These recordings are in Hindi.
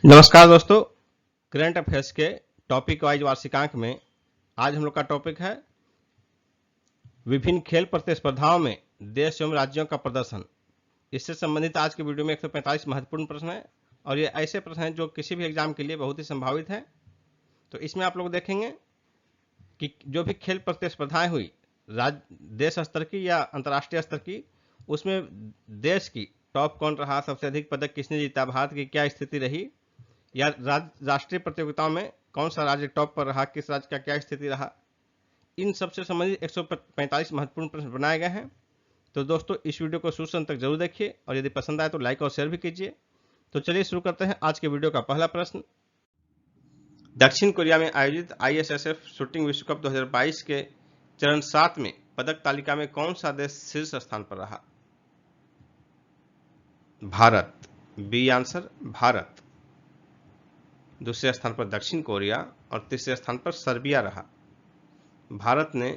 नमस्कार दोस्तों, करंट अफेयर्स के टॉपिक वाइज वार्षिकांक में आज हम लोग का टॉपिक है विभिन्न खेल प्रतिस्पर्धाओं में देश एवं राज्यों का प्रदर्शन। इससे संबंधित आज के वीडियो में 145 महत्वपूर्ण प्रश्न है और ये ऐसे प्रश्न हैं जो किसी भी एग्जाम के लिए बहुत ही संभावित है। तो इसमें आप लोग देखेंगे कि जो भी खेल प्रतिस्पर्धाएं हुई देश स्तर की या अंतर्राष्ट्रीय स्तर की, उसमें देश की टॉप कौन रहा, सबसे अधिक पदक किसने जीता, भारत की क्या स्थिति रही, या राष्ट्रीय प्रतियोगिताओं में कौन सा राज्य टॉप पर रहा, किस राज्य का क्या स्थिति रहा, इन सबसे संबंधित 145 महत्वपूर्ण प्रश्न बनाए गए हैं। तो दोस्तों इस वीडियो को शुरू अंत तक जरूर देखिए और यदि पसंद आए तो लाइक और शेयर भी कीजिए। तो चलिए शुरू करते हैं आज के वीडियो का पहला प्रश्न। दक्षिण कोरिया में आयोजित ISSF शूटिंग विश्व कप 2022 के चरण 7 में पदक तालिका में कौन सा देश शीर्ष स्थान पर रहा? भारत। B answer Bharat. दूसरे स्थान पर दक्षिण कोरिया और तीसरे स्थान पर सर्बिया रहा। भारत ने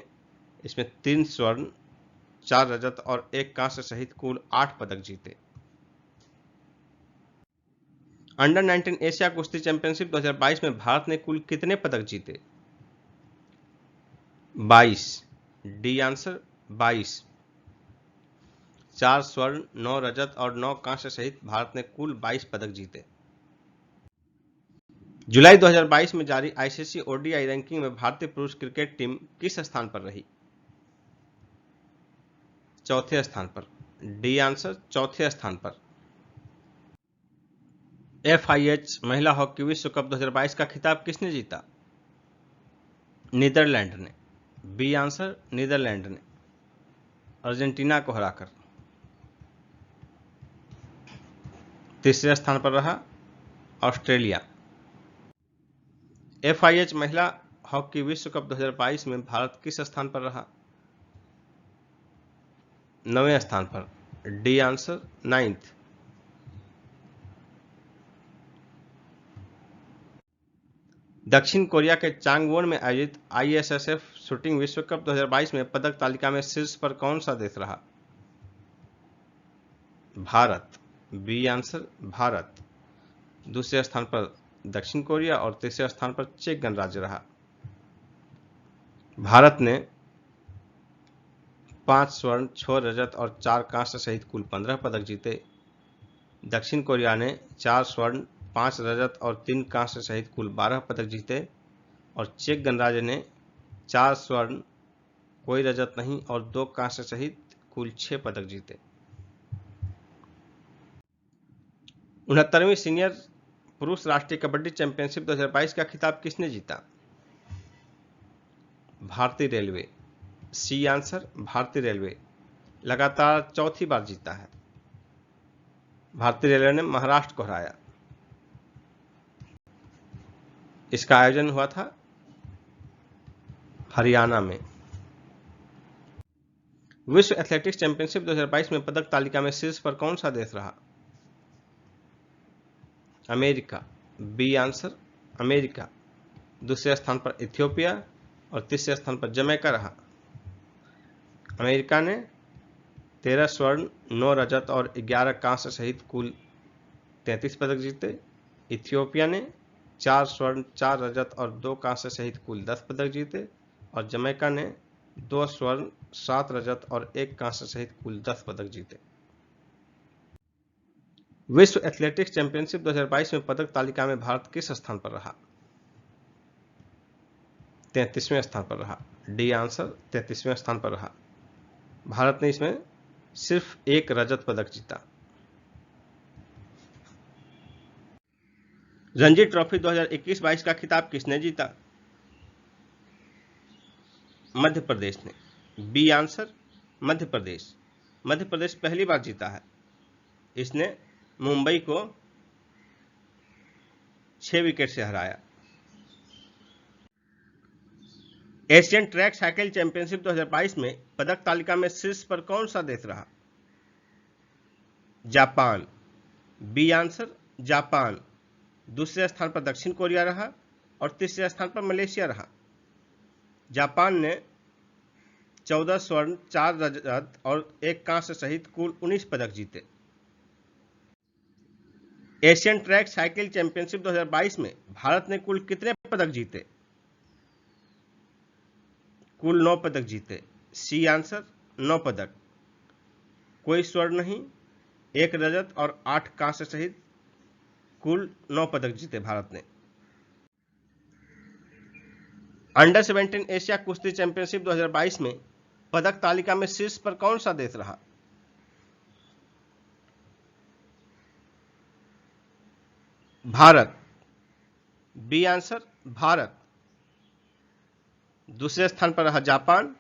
इसमें 3 स्वर्ण, 4 रजत और 1 कांस्य सहित कुल 8 पदक जीते। अंडर 19 एशिया कुश्ती चैंपियनशिप 2022 में भारत ने कुल कितने पदक जीते? 22। D answer 22। 4 स्वर्ण, 9 रजत और 9 कांस्य सहित भारत ने कुल 22 पदक जीते। जुलाई 2022 में जारी ICC ODI रैंकिंग में भारतीय पुरुष क्रिकेट टीम किस स्थान पर रही? चौथे स्थान पर। डी आंसर चौथे स्थान पर। FIH महिला हॉकी विश्व कप 2022 का खिताब किसने जीता? नीदरलैंड ने। बी आंसर नीदरलैंड ने, अर्जेंटीना को हराकर। तीसरे स्थान पर रहा ऑस्ट्रेलिया। FIH महिला हॉकी विश्व कप 2022 में भारत किस स्थान पर रहा? 9वें स्थान पर। D answer 9th। दक्षिण कोरिया के चांगवोन में आयोजित ISSF शूटिंग विश्व कप 2022 में पदक तालिका में शीर्ष पर कौन सा देश रहा? भारत। B answer Bharat. दूसरे स्थान पर दक्षिण कोरिया और तीसरे स्थान पर चेक गणराज्य रहा। भारत ने 5 स्वर्ण, 6 रजत और 4 कांस्य सहित कुल 15 पदक जीते। दक्षिण कोरिया ने 4 स्वर्ण, 5 रजत और 3 कांस्य सहित कुल 12 पदक जीते और चेक गणराज्य ने 4 स्वर्ण, कोई रजत नहीं और 2 कांस्य सहित कुल 6 पदक जीते। 69वीं सीनियर पुरुष राष्ट्रीय कबड्डी चैंपियनशिप 2022 का खिताब किसने जीता? भारतीय रेलवे। सी आंसर भारतीय रेलवे, लगातार चौथी बार जीता है। भारतीय रेलवे ने महाराष्ट्र को हराया। इसका आयोजन हुआ था हरियाणा में। विश्व एथलेटिक्स चैंपियनशिप 2022 में पदक तालिका में शीर्ष पर कौन सा देश रहा? अमेरिका। B answer America. दूसरे स्थान पर इथियोपिया और तीसरे स्थान पर जमैका रहा। अमेरिका ने 13 स्वर्ण, 9 रजत और 11 कांस्य सहित कुल 33 पदक जीते। इथियोपिया ने 4 स्वर्ण, 4 रजत और 2 कांस्य सहित कुल 10 पदक जीते और जमैका ने 2 स्वर्ण, 7 रजत और 1 कांस्य सहित कुल 10 पदक जीते। विश्व एथलेटिक्स चैंपियनशिप 2022 में पदक तालिका में भारत किस स्थान पर रहा? 33वें स्थान पर रहा। डी आंसर 33वें स्थान पर रहा। भारत ने इसमें सिर्फ 1 रजत पदक जीता। रणजी ट्रॉफी 2021-22 का खिताब किसने जीता? मध्य प्रदेश ने। B answer Madhya Pradesh. मध्य प्रदेश पहली बार जीता है। इसने मुंबई को 6 विकेट से हराया। एशियन ट्रैक साइकिल चैंपियनशिप 2022 में पदक तालिका में शीर्ष पर कौन सा देश रहा? जापान। B answer Japan. दूसरे स्थान पर दक्षिण कोरिया रहा और तीसरे स्थान पर मलेशिया रहा। जापान ने 14 स्वर्ण, 4 रजत और 1 कांस्य सहित कुल 19 पदक जीते। एशियन ट्रैक साइकिल चैंपियनशिप 2022 में भारत ने कुल कितने पदक जीते? कुल 9 पदक जीते। सी आंसर 9 पदक। कोई स्वर्ण नहीं, 1 रजत और 8 कांस्य सहित कुल 9 पदक जीते भारत ने। अंडर 17 एशिया कुश्ती चैंपियनशिप 2022 में पदक तालिका में शीर्ष पर कौन सा देश रहा? भारत। B answer Bharat. दूसरे स्थान पर रहा जापान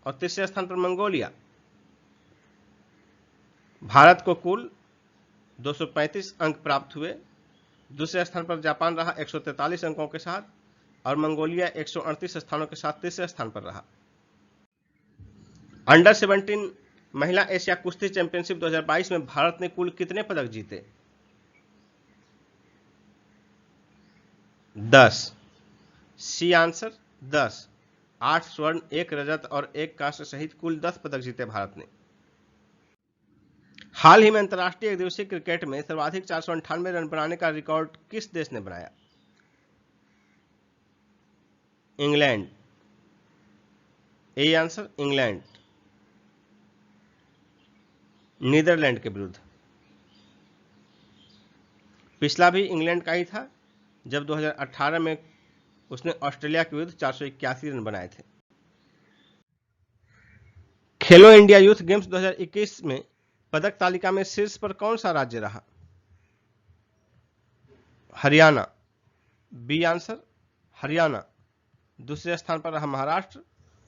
और तीसरे स्थान पर मंगोलिया। भारत को कुल 235 अंक प्राप्त हुए। दूसरे स्थान पर जापान रहा 143 अंकों के साथ और मंगोलिया 138 स्थानों के साथ तीसरे स्थान पर रहा। अंडर 17 महिला एशिया कुश्ती चैंपियनशिप 2022 में भारत ने कुल कितने पदक जीते? 10। C answer 10। 8 स्वर्ण, 1 रजत और 1 कांस्य सहित कुल 10 पदक जीते भारत ने। हाल ही में अंतर्राष्ट्रीय एक दिवसीय क्रिकेट में सर्वाधिक 498 रन बनाने का रिकॉर्ड किस देश ने बनाया? England. A answer England. Netherland के विरुद्ध। पिछला भी इंग्लैंड का ही था जब 2018 में उसने ऑस्ट्रेलिया के विरुद्ध 481 रन बनाए थे। खेलो इंडिया यूथ गेम्स 2021 में पदक तालिका में शीर्ष पर कौन सा राज्य रहा? हरियाणा। B answer Haryana. दूसरे स्थान पर रहा महाराष्ट्र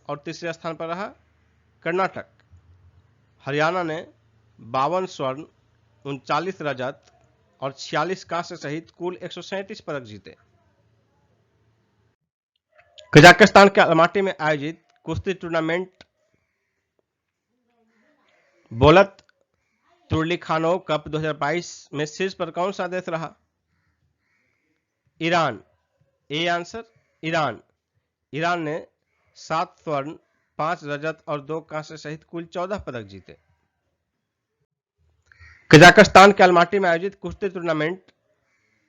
और तीसरे स्थान पर रहा कर्नाटक। हरियाणा ने 52 स्वर्ण, 39 रजत और 46 कांस्य सहित कुल 137 पदक जीते। कजाकिस्तान के अलमाटी में आयोजित कुश्ती टूर्नामेंट बोलत तुर्लिखानोव कप 2022 में शीर्ष पर कौन सा देश रहा? Iran. A answer Iran. Iran ने 7 स्वर्ण, 5 रजत और 2 कांस्य सहित कुल 14 पदक जीते। कजाकिस्तान के अलमाटी में आयोजित कुश्ती टूर्नामेंट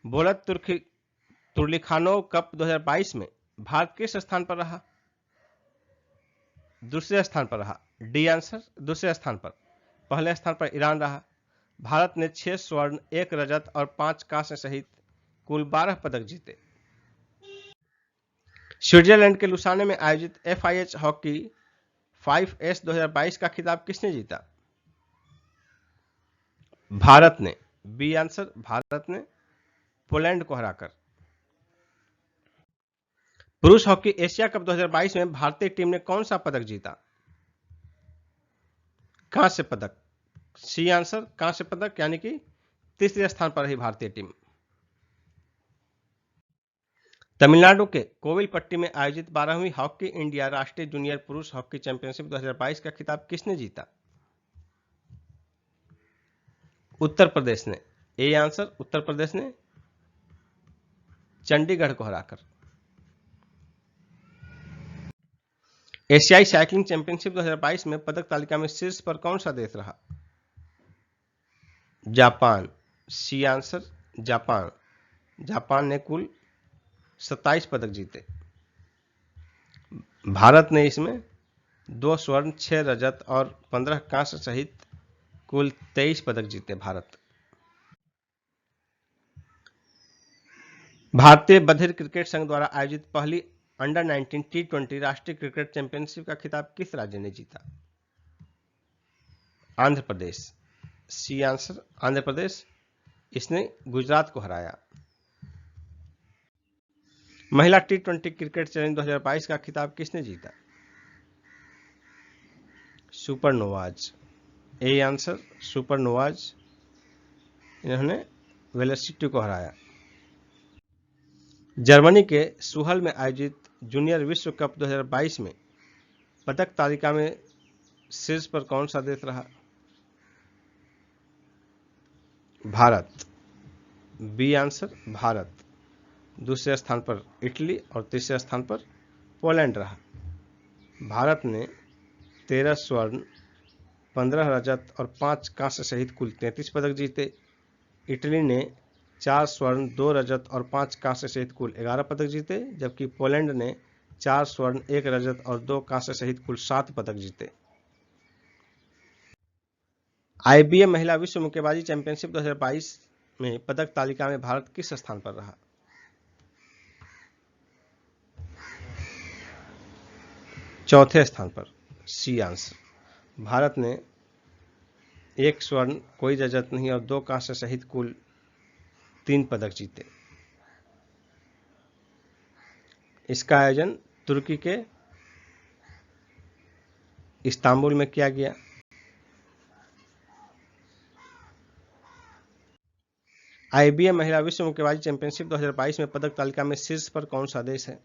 बोलत तुर्लिखानोव कप 2022 में भारत किस स्थान पर रहा? दूसरे स्थान पर रहा। डी आंसर दूसरे स्थान पर। पहले स्थान पर ईरान रहा। भारत ने 6 स्वर्ण, 1 रजत और 5 कांस्य सहित कुल 12 पदक जीते। स्विट्जरलैंड के लुसाने में आयोजित FIH हॉकी 5S 2022 का खिताब किसने जीता? भारत ने। बी आंसर भारत ने, पोलैंड को हराकर। पुरुष हॉकी एशिया कप 2022 में भारतीय टीम ने कौन सा पदक जीता? कांस्य पदक। सी आंसर कांस्य पदक, यानी कि तीसरे स्थान पर रही भारतीय टीम। तमिलनाडु के कोविलपट्टी में आयोजित 12वीं हॉकी इंडिया राष्ट्रीय जूनियर पुरुष हॉकी चैंपियनशिप 2022 का खिताब किसने जीता? उत्तर प्रदेश ने। ए आंसर उत्तर प्रदेश ने, चंडीगढ़ को हराकर। एशियाई साइकिलिंग चैंपियनशिप 2022 में पदक तालिका में शीर्ष पर कौन सा देश रहा? Japan. C answer Japan. Japan ने कुल 27 पदक जीते। भारत ने इसमें 2 स्वर्ण, 6 रजत और 15 कांस्य सहित कुल 23 पदक जीते। भारतीय बधिर क्रिकेट संघ द्वारा आयोजित पहली अंडर 19 T20 राष्ट्रीय क्रिकेट चैंपियनशिप का खिताब किस राज्य ने जीता? आंध्र प्रदेश। C answer Andhra Pradesh. इसने गुजरात को हराया। महिला T20 क्रिकेट चैलेंज 2022 का खिताब किसने जीता? सुपरनोवाज। A answer Supernovas. इन्होंने वेलोसिटी को हराया। जर्मनी के सुहल में आयोजित जूनियर विश्व कप 2022 में पदक तालिका में शीर्ष पर कौन सा देश रहा? भारत। B answer Bharat. दूसरे स्थान पर इटली और तीसरे स्थान पर पोलैंड रहा। भारत ने 13 स्वर्ण, 15 रजत और 5 कांस्य सहित कुल 33 पदक जीते। इटली ने 4 स्वर्ण, 2 रजत और 5 कांस्य सहित कुल 11 पदक जीते, जबकि पोलैंड ने 4 स्वर्ण, 1 रजत और 2 कांस्य सहित कुल 7 पदक जीते। आईबीए महिला विश्व मुक्केबाजी चैंपियनशिप 2022 में पदक तालिका में भारत किस स्थान पर रहा? चौथे स्थान पर, सी आंसर। भारत ने 1 स्वर्ण, कोई रजत नहीं और 2 कांस्य सहित कुल 3 पदक जीते। इसका आयोजन तुर्की के इस्तांबुल में किया गया। आईबीए महिला विश्व मुक्केबाजी चैंपियनशिप 2022 में पदक तालिका में शीर्ष पर कौन सा देश है?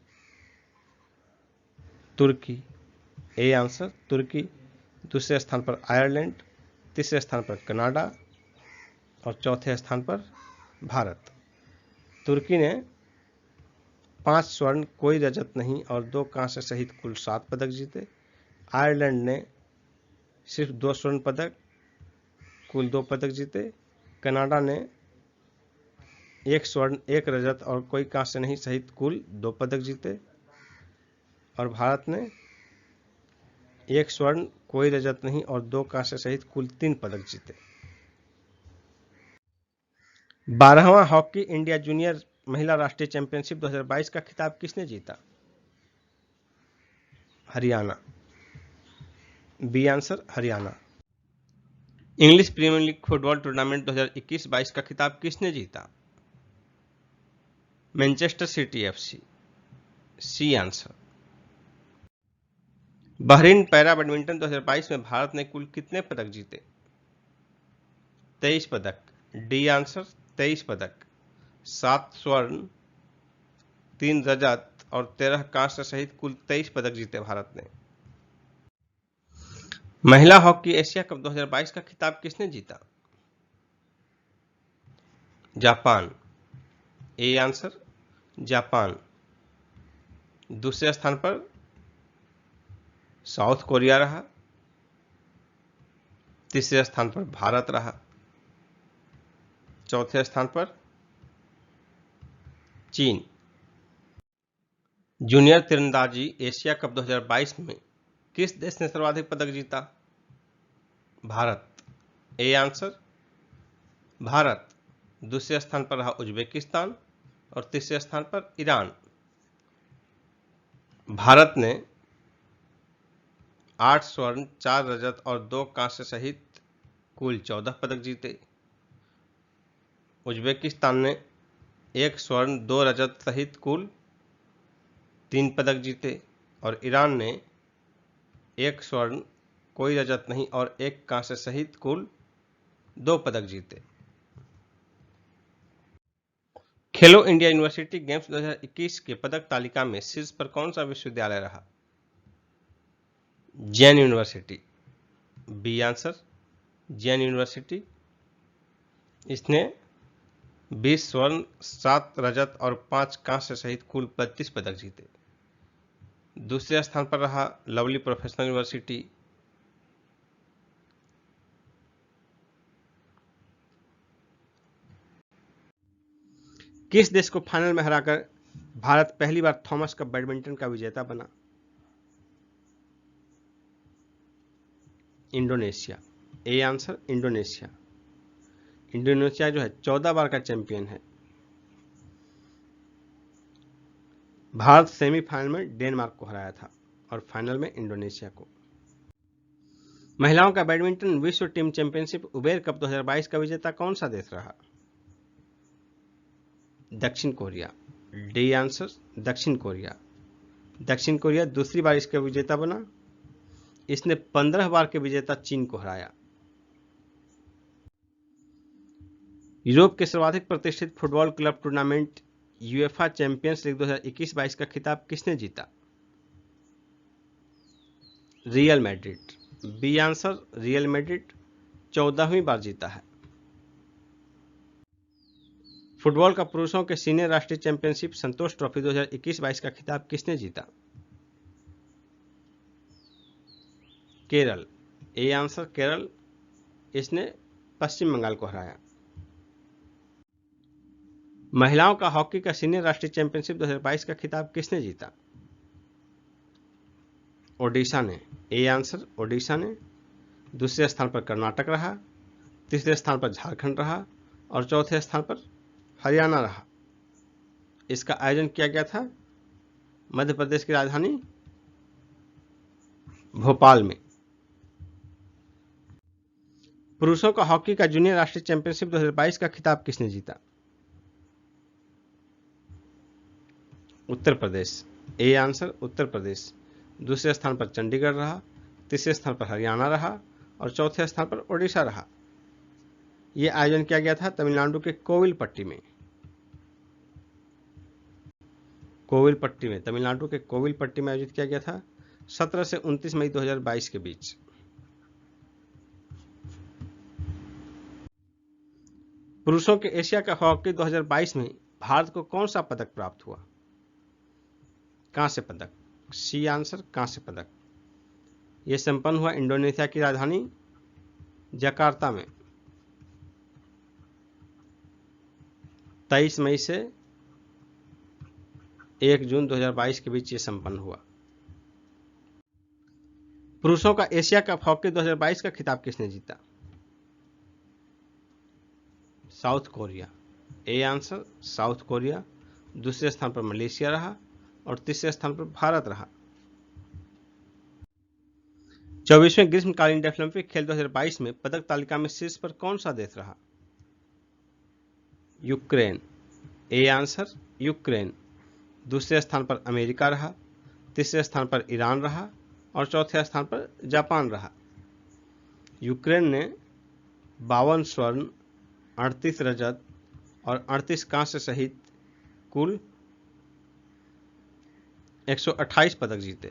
तुर्की, ए आंसर तुर्की। दूसरे स्थान पर आयरलैंड, तीसरे स्थान पर कनाडा और चौथे स्थान पर भारत। तुर्की ने 5 स्वर्ण, कोई रजत नहीं और 2 कांस्य सहित कुल 7 पदक जीते। आयरलैंड ने सिर्फ 2 स्वर्ण पदक, कुल 2 पदक जीते। कनाडा ने 1 स्वर्ण, 1 रजत और कोई कांस्य नहीं सहित कुल 2 पदक जीते। और भारत ने 1 स्वर्ण, कोई रजत नहीं और 2 कांस्य सहित कुल 3 पदक जीते। 12वां हॉकी इंडिया जूनियर महिला राष्ट्रीय चैंपियनशिप 2022 का खिताब किसने जीता? Haryana, B answer Haryana. English Premier League football tournament 2021-22 का खिताब किसने जीता? Manchester City FC, C answer. Bahrain para badminton 2022 में भारत ने कुल कितने पदक जीते? 23 पदक, डी आंसर 23 पदक। 7 स्वर्ण, 3 रजत और 13 कांस्य सहित कुल 23 पदक जीते भारत ने। महिला हॉकी एशिया कप 2022 का खिताब किसने जीता? Japan, A answer Japan. दूसरे स्थान पर साउथ कोरिया रहा, तीसरे स्थान पर भारत रहा, चौथे स्थान पर चीन। जूनियर तीरंदाजी एशिया कप 2022 में किस देश ने सर्वाधिक पदक जीता? Bharat, A answer Bharat. दूसरे स्थान पर रहा उज्बेकिस्तान और तीसरे स्थान पर ईरान। भारत ने 8 स्वर्ण, 4 रजत और 2 कांस्य सहित कुल 14 पदक जीते। उज्बेकिस्तान ने 1 स्वर्ण, 2 रजत सहित कुल 3 पदक जीते और ईरान ने 1 स्वर्ण, कोई रजत नहीं और 1 कांस्य सहित कुल 2 पदक जीते। खेलो इंडिया यूनिवर्सिटी गेम्स 2021 के पदक तालिका में शीर्ष पर कौन सा विश्वविद्यालय रहा? Jain university, B answer Jain university. इसने 20 स्वर्ण, 7 रजत और 5 कांस्य सहित कुल 32 पदक जीते। दूसरे स्थान पर रहा लवली प्रोफेशनल यूनिवर्सिटी। किस देश को फाइनल में हराकर भारत पहली बार थॉमस कप बैडमिंटन का विजेता बना? Indonesia, A answer Indonesia. Indonesia जो है 14 बार का चैंपियन है। भारत सेमीफाइनल में डेनमार्क को हराया था और फाइनल में इंडोनेशिया को। महिलाओं का बैडमिंटन विश्व टीम चैंपियनशिप उबेर कप 2022 का विजेता कौन सा देश रहा? दक्षिण कोरिया, डी आंसर दक्षिण कोरिया। दक्षिण कोरिया दूसरी बार इसका विजेता बना। इसने 15 बार के विजेता चीन को हराया। यूरोप के सर्वाधिक प्रतिष्ठित football club tournament UEFA champions league 2021-22 का खिताब किसने जीता? Real Madrid, B answer Real Madrid 14वीं बार जीता है। फुटबॉल का पुरुषों के सीनियर राष्ट्रीय चैंपियनशिप संतोष ट्रॉफी 2021-22 का खिताब किसने जीता? Kerala, A answer Kerala. इसने पश्चिम बंगाल को हराया। महिलाओं का हॉकी का सीनियर राष्ट्रीय चैंपियनशिप 2022 का खिताब किसने जीता? ओडिशा ने। ए आंसर ओडिशा ने। दूसरे स्थान पर कर्नाटक रहा, तीसरे स्थान पर झारखंड रहा और चौथे स्थान पर हरियाणा रहा। इसका आयोजन किया गया था मध्य प्रदेश की राजधानी भोपाल में। पुरुषों का हॉकी का जूनियर राष्ट्रीय चैंपियनशिप 2022 का खिताब किसने जीता? उत्तर प्रदेश। A answer Uttar Pradesh. दूसरे स्थान पर चंडीगढ़ रहा, तीसरे स्थान पर हरियाणा रहा और चौथे स्थान पर ओडिशा रहा। यह आयोजन किया गया था तमिलनाडु के कोविलपट्टी में। तमिलनाडु के कोविलपट्टी में आयोजित किया गया था 17 से 29 मई 2022 के बीच। पुरुषों के एशिया कप हॉकी 2022 में भारत को कौन सा पदक प्राप्त हुआ? कांस्य पदक। सी आंसर कांस्य पदक। यह संपन्न हुआ इंडोनेशिया की राजधानी जकार्ता में 23 मई से 1 जून 2022 के बीच ये संपन्न हुआ। पुरुषों का एशिया कप हॉकी 2022 का खिताब किसने जीता? South Korea. A answer south Korea. दूसरे स्थान पर मलेशिया रहा और तीसरे स्थान पर भारत रहा। 24वें ग्रीष्मकालीन डेफलिम्पिक खेल 2022 में पदक तालिका में शीर्ष पर कौन सा देश रहा? यूक्रेन। A answer Ukraine. दूसरे स्थान पर अमेरिका रहा, तीसरे स्थान पर ईरान रहा और चौथे स्थान पर जापान रहा। यूक्रेन ने 52 स्वर्ण, 38 रजत और 38 कांस्य सहित कुल 128 पदक जीते।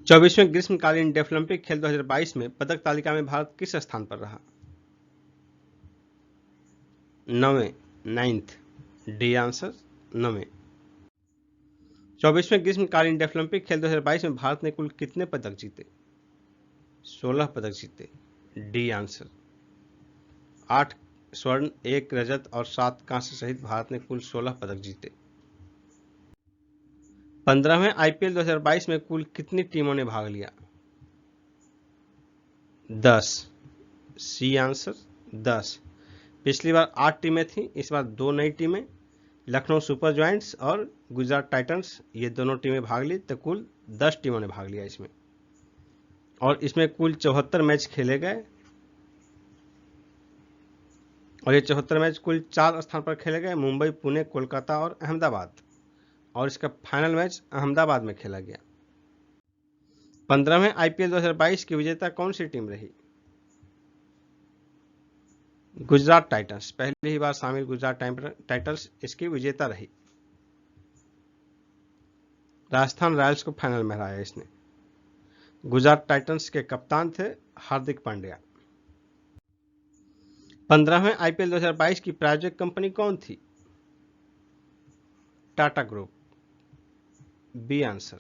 चौबीसवें ग्रीष्मकालीन डेफलिम्पिक खेल 2022 में पदक तालिका में भारत किस स्थान पर रहा? 9वें, 9th। D answer 9वें। 24वें ग्रीष्मकालीन डेफलिम्पिक खेल 2022 में भारत ने कुल कितने पदक जीते? 16 पदक जीते। D answer. 8 स्वर्ण, 1 रजत और 7 कांस्य सहित भारत ने कुल 16 पदक जीते। 15वें आईपीएल 2022 में कुल कितनी टीमों ने भाग लिया? 10। C answer 10। पिछली बार 8 टीमें थीं, इस बार 2 नई टीमें, लखनऊ सुपर जॉयंट्स और गुजरात टाइटंस, ये दोनों टीमें भाग ली, तो कुल 10 टीमों ने भाग लिया इसमें। और इसमें कुल 74 मैच खेले गए और ये 74 मैच कुल 4 स्थान पर खेले गए, मुंबई, पुणे, कोलकाता और अहमदाबाद। और इसका फाइनल मैच अहमदाबाद में खेला गया। 15वें आईपीएल 2022 की विजेता कौन सी टीम रही? गुजरात टाइटंस। पहली ही बार शामिल गुजरात टाइटंस इसकी विजेता रही। राजस्थान रॉयल्स को फाइनल में हराया इसने। गुजरात टाइटंस के कप्तान थे हार्दिक पांड्या। 15वें आईपीएल 2022 की प्रायोजक कंपनी कौन थी? टाटा ग्रुप। B answer.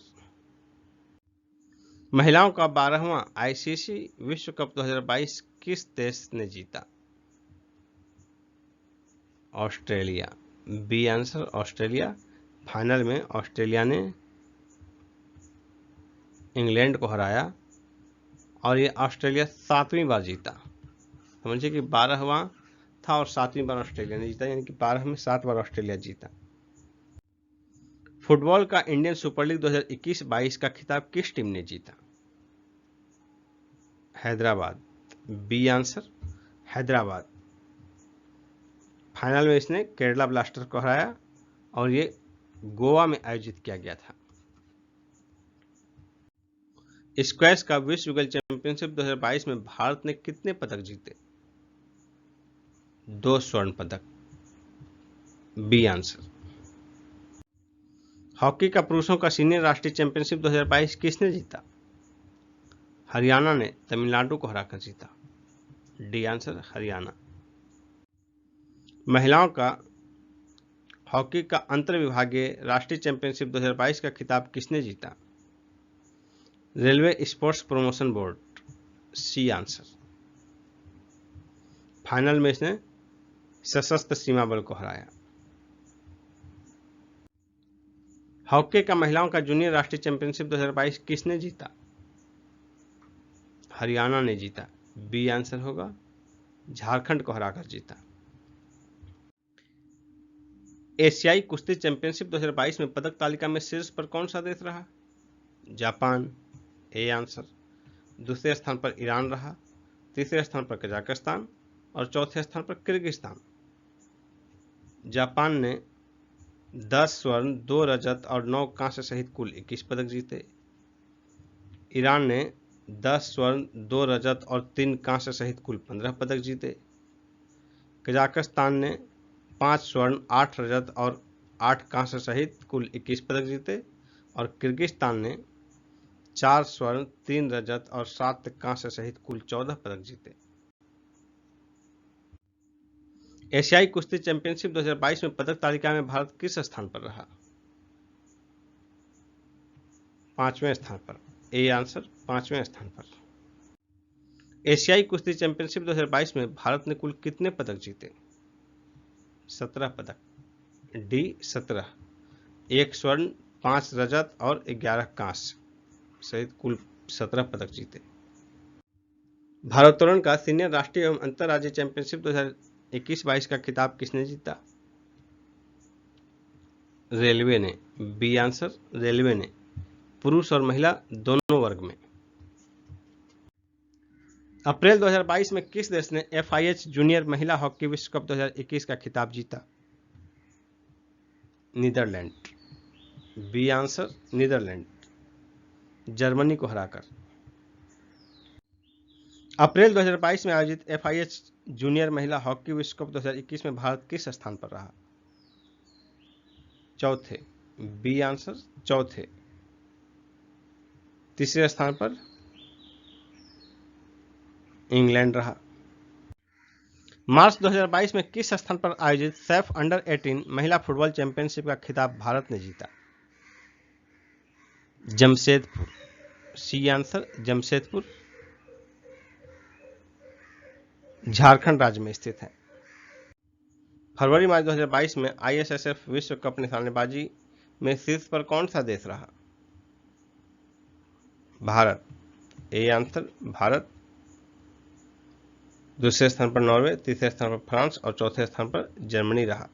महिलाओं का 12वां आईसीसी विश्व कप 2022 किस देश ने जीता? Australia. B answer Australia. Final में ऑस्ट्रेलिया ने इंग्लैंड को हराया और ये ऑस्ट्रेलिया 7वीं बार जीता। समझिए कि 12वां था और 7वीं बार ऑस्ट्रेलिया ने जीता, यानी कि 12 में 7 बार ऑस्ट्रेलिया जीता। फुटबॉल का इंडियन सुपर लीग 2021-22 का खिताब किस टीम ने जीता? Hyderabad. B answer Hyderabad. Final में इसने केरला ब्लास्टर को हराया और ये गोवा में आयोजित किया गया था। स्क्वैश का विश्व युगल चैंपियनशिप 2022 में भारत ने कितने पदक जीते? 2 स्वर्ण पदक। B answer. हॉकी का पुरुषों का सीनियर राष्ट्रीय चैंपियनशिप 2022 किसने जीता? हरियाणा ने तमिलनाडु को हराकर जीता। D answer Haryana. महिलाओं का हॉकी का अंतर विभागीय राष्ट्रीय चैंपियनशिप 2022 का खिताब किसने जीता? Railway sports promotion board. C answer. Final में इसने सशस्त्र सीमा बल को हराया। हॉकी का महिलाओं का जूनियर राष्ट्रीय चैंपियनशिप 2022 किसने जीता? हरियाणा ने जीता। बी आंसर होगा, झारखंड को हराकर जीता। एशियाई कुश्ती चैंपियनशिप 2022 में पदक तालिका में शीर्ष पर कौन सा देश रहा? Japan, A answer. दूसरे स्थान पर ईरान रहा, तीसरे स्थान पर कजाकिस्तान और चौथे स्थान पर किर्गिस्तान। जापान ने 10 स्वर्ण, 2 रजत और 9 कांस्य सहित कुल 21 पदक जीते। ईरान ने 10 स्वर्ण, 2 रजत और 3 कांस्य सहित कुल 15 पदक जीते। कजाकिस्तान ने 5 स्वर्ण, 8 रजत और 8 कांस्य सहित कुल 21 पदक जीते और किर्गिस्तान ने 4 स्वर्ण, 3 रजत और 7 कांस्य सहित कुल 14 पदक जीते। एशियाई कुश्ती चैंपियनशिप 2022 में पदक तालिका में भारत किस स्थान पर रहा? 5वें स्थान पर। ए आंसर, 5वें स्थान पर। एशियाई कुश्ती चैंपियनशिप 2022 में भारत ने कुल कितने पदक जीते? 17 पदक। डी 17। 1 स्वर्ण, 5 रजत और 11 कांस्य सहित कुल 17 पदक जीते। भारोत्तोलन का सीनियर राष्ट्रीय एवं अंतर्राज्यीय चैंपियनशिप 2021-22 का खिताब किसने जीता? रेलवे ने। बी आंसर, रेलवे ने, पुरुष और महिला दोनों वर्ग में। अप्रैल 2022 में किस देश ने FIH जूनियर महिला हॉकी विश्व कप 2021 का खिताब जीता? Netherland. B answer, Netherland, Germany को हराकर। अप्रैल 2022 में आयोजित FIH जूनियर महिला हॉकी विश्व कप 2021 में भारत किस स्थान पर रहा? चौथे। बी आंसर, चौथे। तीसरे स्थान पर इंग्लैंड रहा। मार्च 2022 में किस स्थान पर आयोजित सैफ अंडर 18 महिला फुटबॉल चैंपियनशिप का खिताब भारत ने जीता? जमशेदपुर। सी आंसर, जमशेदपुर, झारखंड राज्य में स्थित है। फरवरी मार्च 2022 में ISSF विश्व कप निशानेबाजी में शीर्ष पर कौन सा देश रहा? भारत। A answer, Bharat. दूसरे स्थान पर नॉर्वे, तीसरे स्थान पर फ्रांस और चौथे स्थान पर जर्मनी रहा।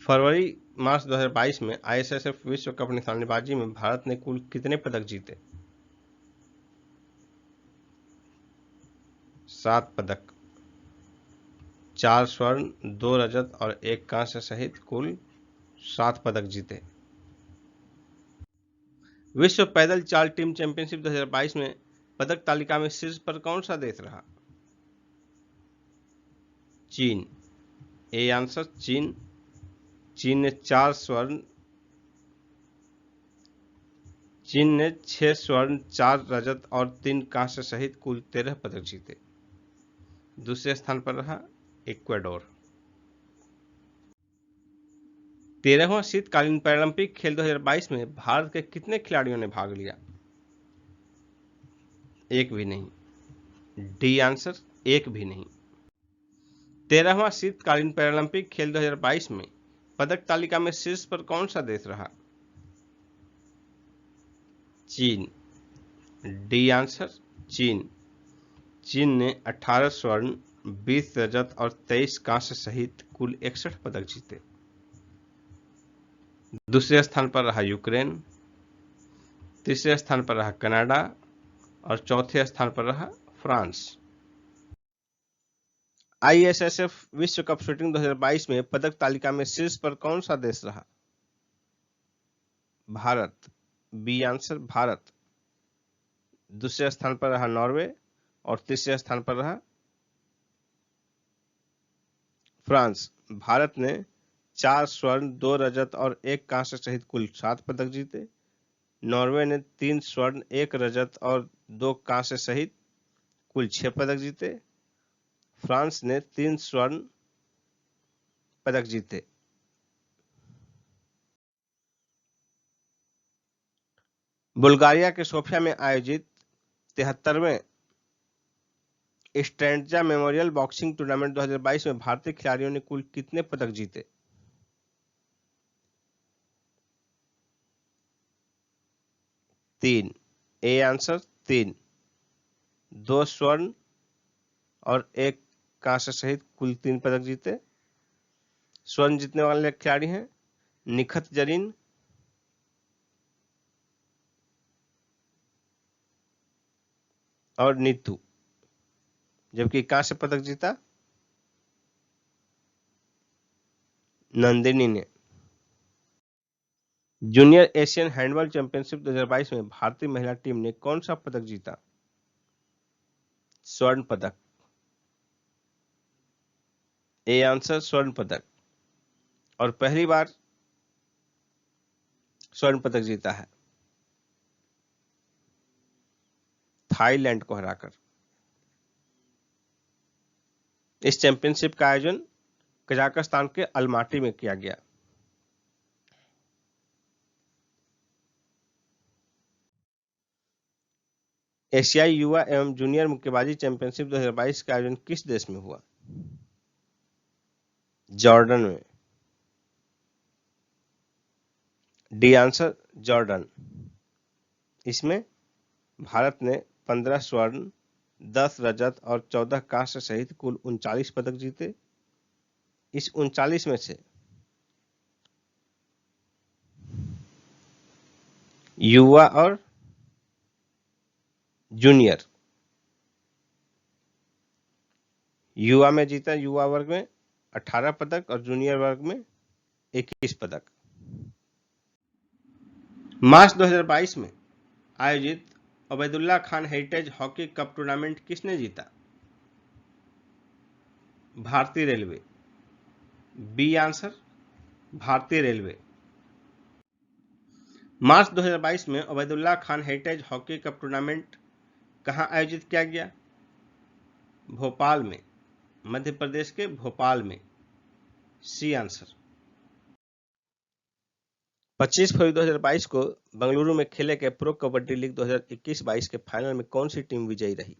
फरवरी मार्च 2022 में ISSF विश्व कप निशानेबाजी में भारत ने कुल कितने पदक जीते? 7 पदक। 4 स्वर्ण, 2 रजत और 1 कांस्य सहित कुल 7 पदक जीते। विश्व पैदल चाल टीम चैंपियनशिप 2022 में पदक तालिका में शीर्ष पर कौन सा देश रहा? चीन। ए आंसर, चीन। चीन ने 4 स्वर्ण, चीन ने 6 स्वर्ण, 4 रजत और 3 कांस्य सहित कुल 13 पदक जीते। दूसरे स्थान पर रहा इक्वाडोर। 13वां शीतकालीन पैरालंपिक खेल 2022 में भारत के कितने खिलाड़ियों ने भाग लिया? एक भी नहीं। डी आंसर, एक भी नहीं। 13वां शीतकालीन पैरालंपिक खेल 2022 में पदक तालिका में शीर्ष पर कौन सा देश रहा? चीन। डी आंसर, चीन। चीन ने 18 स्वर्ण, 20 रजत और 23 कांस्य सहित कुल 61 पदक जीते। दूसरे स्थान पर रहा यूक्रेन, तीसरे स्थान पर रहा कनाडा और चौथे स्थान पर रहा फ्रांस। ISSF विश्व कप शूटिंग 2022 में पदक तालिका में शीर्ष पर कौन सा देश रहा? भारत। B answer, Bharat. दूसरे स्थान पर रहा नॉर्वे और तीसरे स्थान पर रहा फ्रांस। भारत ने 4 स्वर्ण, 2 रजत और 1 कांस्य सहित कुल 7 पदक जीते। नॉर्वे ने 3 स्वर्ण, 1 रजत और 2 कांस्य सहित कुल 6 पदक जीते। फ्रांस ने 3 स्वर्ण पदक जीते। बुल्गारिया के सोफिया में आयोजित 73वें स्ट्रैंडजा मेमोरियल बॉक्सिंग टूर्नामेंट 2022 में भारतीय खिलाड़ियों ने कुल कितने पदक जीते? 3। A answer 3। 2 स्वर्ण और 1 कांस्य सहित कुल 3 पदक जीते। स्वर्ण जीतने वाले खिलाड़ी हैं निखत जरीन, और नीतू, जबकि कांस्य पदक जीता नंदिनी ने। जूनियर एशियन हैंडबॉल चैंपियनशिप 2022 में भारतीय महिला टीम ने कौन सा पदक जीता? स्वर्ण पदक। ए आंसर स्वर्ण पदक, और पहली बार स्वर्ण पदक जीता है थाईलैंड को हराकर। इस चैंपियनशिप का आयोजन कजाकिस्तान के अलमाटी में किया गया। एशियाई युवा एवं जूनियर मुक्केबाजी चैंपियनशिप 2022 का आयोजन किस देश में हुआ? जॉर्डन में। D answer Jordan. इसमें भारत ने 15 स्वर्ण, 10 रजत और 14 कांस्य सहित कुल 39 पदक जीते। इस 39 में से युवा और जूनियर, युवा में जीता युवा वर्ग में 18 पदक और जूनियर वर्ग में 21 पदक। मार्च 2022 में आयोजित Ubaidullah Khan heritage hockey cup tournament किसने जीता? भारतीय रेलवे। बी आंसर भारतीय रेलवे। मार्च 2022 में Ubaidullah Khan heritage hockey cup tournament कहां आयोजित किया गया? भोपाल में, मध्य प्रदेश के भोपाल में। C answer. 25 फरवरी 2022 को बेंगलुरु में खेले गए प्रो कबड्डी लीग 2021-22 के फाइनल में कौन सी टीम विजयी रही?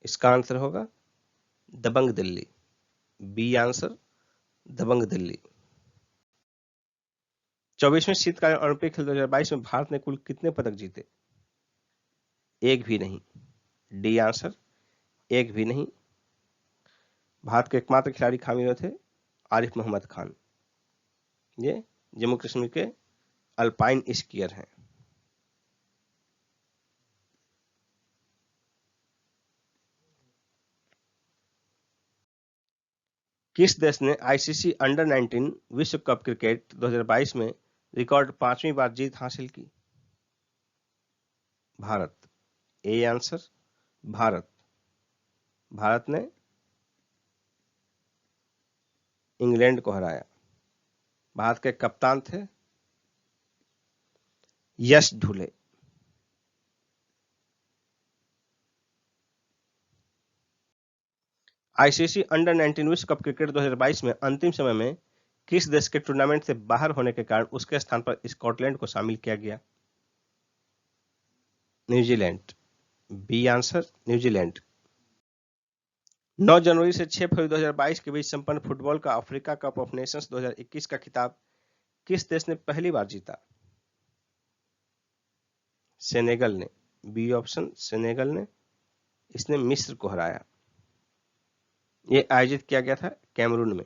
इसका आंसर होगा दबंग दिल्ली। बी आंसर दबंग दिल्ली। 24वें शीतकालीन ओलंपिक खेल 2022 में भारत ने कुल कितने पदक जीते? एक भी नहीं। डी आंसर एक भी नहीं। भारत के एकमात्र खिलाड़ी खामी थे आरिफ मोहम्मद खान। ये जम्मू कश्मीर के अल्पाइन स्कीयर हैं। किस देश ने आईसीसी अंडर 19 विश्व कप क्रिकेट 2022 में रिकॉर्ड 5वीं बार जीत हासिल की? भारत। A answer Bharat. भारत ने इंग्लैंड को हराया। भारत के कप्तान थे यश ढुले। आईसीसी अंडर 19 विश्व कप क्रिकेट 2022 में अंतिम समय में किस देश के टूर्नामेंट से बाहर होने के कारण उसके स्थान पर स्कॉटलैंड को शामिल किया गया? न्यूजीलैंड। B answer New Zealand. 9 जनवरी से 6 फरवरी 2022 के बीच संपन्न फुटबॉल का अफ्रीका कप ऑफ नेशंस 2021 का खिताब किस देश ने पहली बार जीता? सेनेगल ने। बी ऑप्शन सेनेगल ने। इसने मिस्र को हराया। ये आयोजित किया गया था कैमरून में।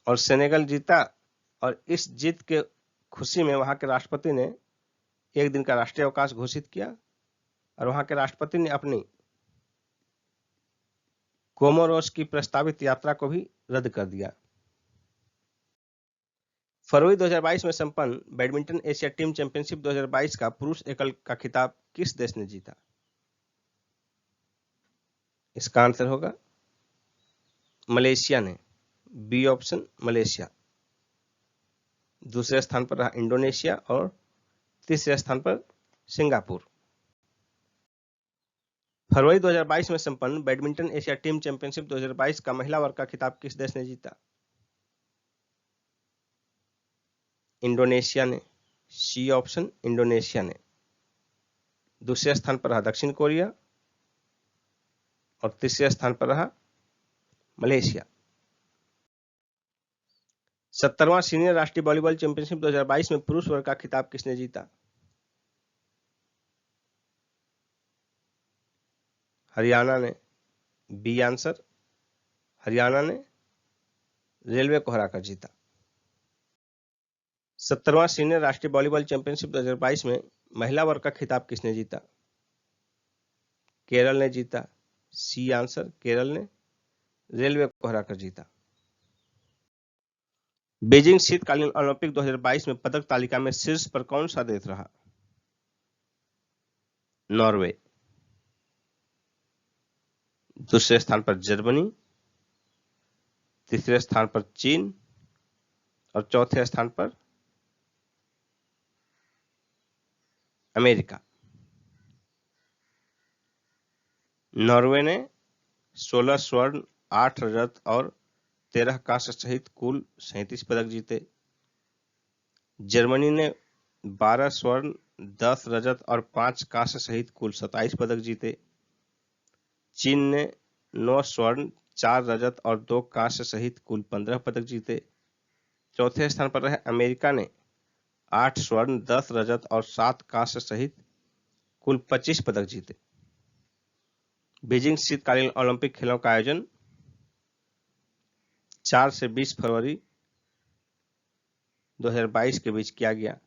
और सेनेगल जीता, और इस जीत के खुशी में वहां के राष्ट्रपति ने एक दिन का राष्ट्रीय अवकाश घोषित किया, और वहां के राष्ट्रपति ने अपनी कोमोरोस की प्रस्तावित यात्रा को भी रद्द कर दिया। फरवरी 2022 में संपन्न बैडमिंटन एशिया टीम चैंपियनशिप 2022 का पुरुष एकल का खिताब किस देश ने जीता? इसका आंसर होगा मलेशिया ने। B option Malaysia. दूसरे स्थान पर रहा इंडोनेशिया और तीसरे स्थान पर सिंगापुर। फरवरी 2022 में संपन्न बैडमिंटन एशिया टीम चैंपियनशिप 2022 का महिला वर्ग का खिताब किस देश ने जीता? इंडोनेशिया ने, सी ऑप्शन इंडोनेशिया ने। दूसरे स्थान पर रहा दक्षिण कोरिया और तीसरे स्थान पर रहा मलेशिया। 70वां सीनियर राष्ट्रीय वॉलीबॉल चैंपियनशिप 2022 में पुरुष वर्ग का खिताब किसने जीता? हरियाणा ने, बी आंसर हरियाणा ने रेलवे को हराकर जीता। 70वां सीनियर राष्ट्रीय वॉलीबॉल चैंपियनशिप 2022 में महिला वर्ग का खिताब किसने जीता? केरल ने जीता, सी आंसर केरल ने रेलवे को हराकर जीता। बीजिंग शीतकालीन ओलंपिक 2022 में पदक तालिका में शीर्ष पर कौन सा देश रहा? नॉर्वे। दूसरे स्थान पर जर्मनी, तीसरे स्थान पर चीन और चौथे स्थान पर अमेरिका। नॉर्वे ने 16 स्वर्ण, 8 रजत और 13 कांस्य सहित कुल 37 पदक जीते। जर्मनी ने 12 स्वर्ण, 10 रजत और 5 कांस्य सहित कुल 27 पदक जीते। चीन ने 9 स्वर्ण, 4 रजत और 2 कांस्य सहित कुल 15 पदक जीते। चौथे स्थान पर रहे अमेरिका ने 8 स्वर्ण, 10 रजत और 7 कांस्य सहित कुल 25 पदक जीते। बीजिंग शीतकालीन ओलंपिक खेलों का आयोजन 4 से 20 फरवरी 2022 के बीच किया गया।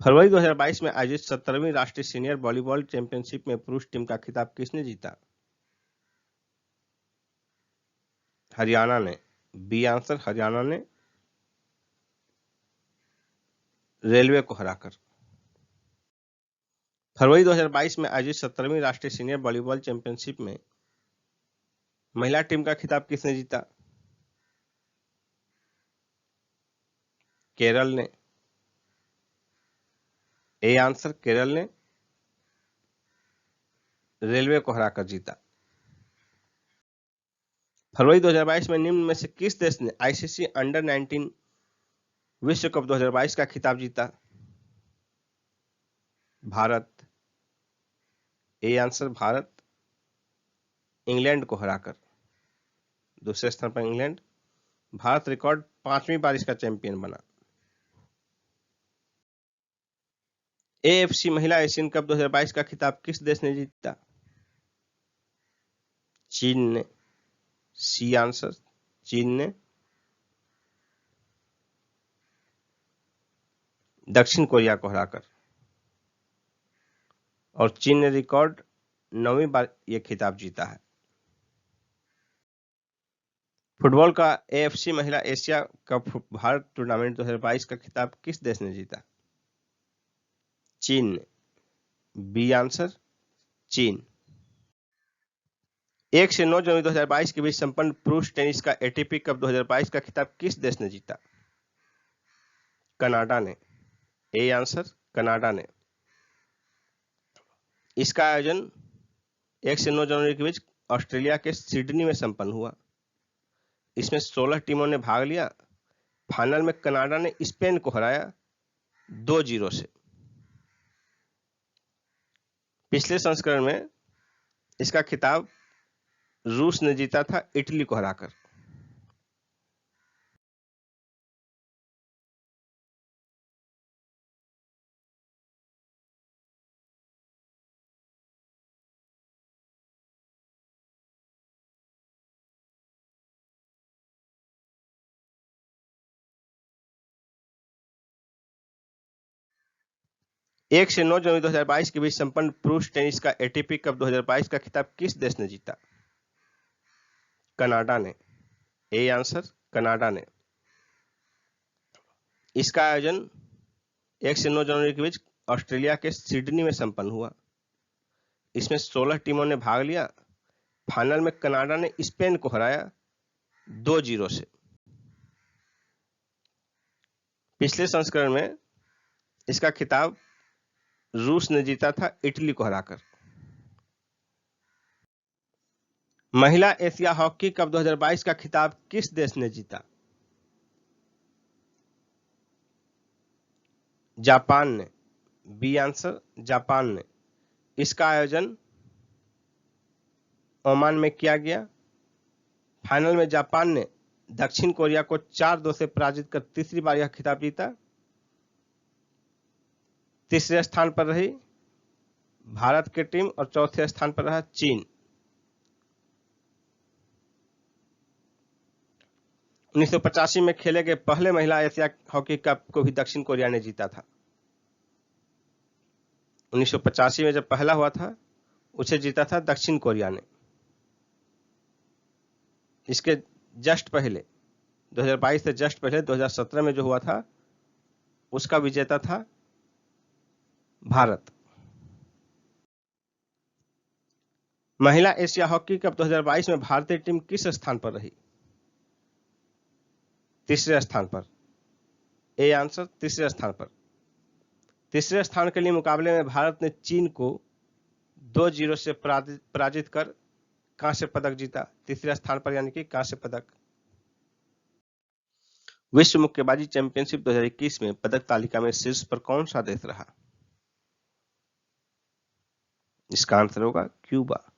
फरवरी 2022 में आयोजित 70वीं राष्ट्रीय सीनियर वॉलीबॉल चैंपियनशिप में पुरुष टीम का खिताब किसने जीता? हरियाणा ने, बी आंसर हरियाणा ने रेलवे को हराकर। फरवरी 2022 में आयोजित 70वीं राष्ट्रीय सीनियर वॉलीबॉल चैंपियनशिप में महिला टीम का खिताब किसने जीता? केरल ने, ए आंसर केरल ने रेलवे को हराकर जीता। फरवरी 2022 में निम्न में से किस देश ने आईसीसी अंडर 19 विश्व कप 2022 का खिताब जीता? Bharat, A answer Bharat England को हराकर। दूसरे स्थान पर इंग्लैंड। भारत रिकॉर्ड 5वीं बार इसका चैंपियन बना। एएफसी महिला एशियन कप 2022 का खिताब किस देश ने जीता? चीन ने, सी आंसर चीन ने दक्षिण कोरिया को हराकर। और चीन ने रिकॉर्ड 9वीं बार यह खिताब जीता है। फुटबॉल का एएफसी महिला एशिया कप भारत टूर्नामेंट 2022 का खिताब किस देश ने जीता? चीन ने, बी आंसर चीन। 1 से 9 जनवरी 2022 के बीच संपन्न पुरुष टेनिस का एटीपी कप 2022 का खिताब किस देश ने जीता? कनाडा ने, ए आंसर कनाडा ने। इसका आयोजन 1 से 9 जनवरी के बीच ऑस्ट्रेलिया के सिडनी में संपन्न हुआ। इसमें 16 टीमों ने भाग लिया। फाइनल में कनाडा ने स्पेन को हराया 2-0 से। पिछले संस्करण में इसका खिताब रूस ने जीता था इटली को हराकर। एक से 9 जनवरी 2022 के बीच संपन्न पुरुष टेनिस का एटीपी कप 2022 का खिताब किस देश ने जीता? कनाडा ने, ए आंसर कनाडा ने। इसका आयोजन 1 से 9 जनवरी के बीच ऑस्ट्रेलिया के सिडनी में संपन्न हुआ। इसमें 16 टीमों ने भाग लिया। फाइनल में कनाडा ने स्पेन को हराया 2-0 से। पिछले संस्करण में इसका खिताब रूस ने जीता था इटली को हराकर। महिला एशिया हॉकी कप 2022 का खिताब किस देश ने जीता? जापान ने। बी आंसर जापान ने। इसका आयोजन ओमान में किया गया। फाइनल में जापान ने दक्षिण कोरिया को 4-2 से पराजित कर तीसरी बार यह खिताब जीता। तीसरे स्थान पर रही भारत की टीम और चौथे स्थान पर रहा चीन। 1985 में खेले गए पहले महिला एशिया हॉकी कप को भी दक्षिण कोरिया ने जीता था। 1985 में जब पहला हुआ था उसे जीता था दक्षिण कोरिया ने। इसके जस्ट पहले 2022 से जस्ट पहले 2017 में जो हुआ था उसका विजेता था भारत। महिला एशिया हॉकी कप 2022 में भारतीय टीम किस स्थान पर रही? तीसरे स्थान पर। ए आंसर तीसरे स्थान पर। तीसरे स्थान के लिए मुकाबले में भारत ने चीन को 2-0 से पराजित कर कांस्य पदक जीता। तीसरे स्थान पर यानी कि कांस्य पदक। विश्व मुक्केबाजी चैंपियनशिप 2021 में पदक तालिका में शीर्ष पर कौन सा देश रहा? इसका आंसर होगा क्यूबा।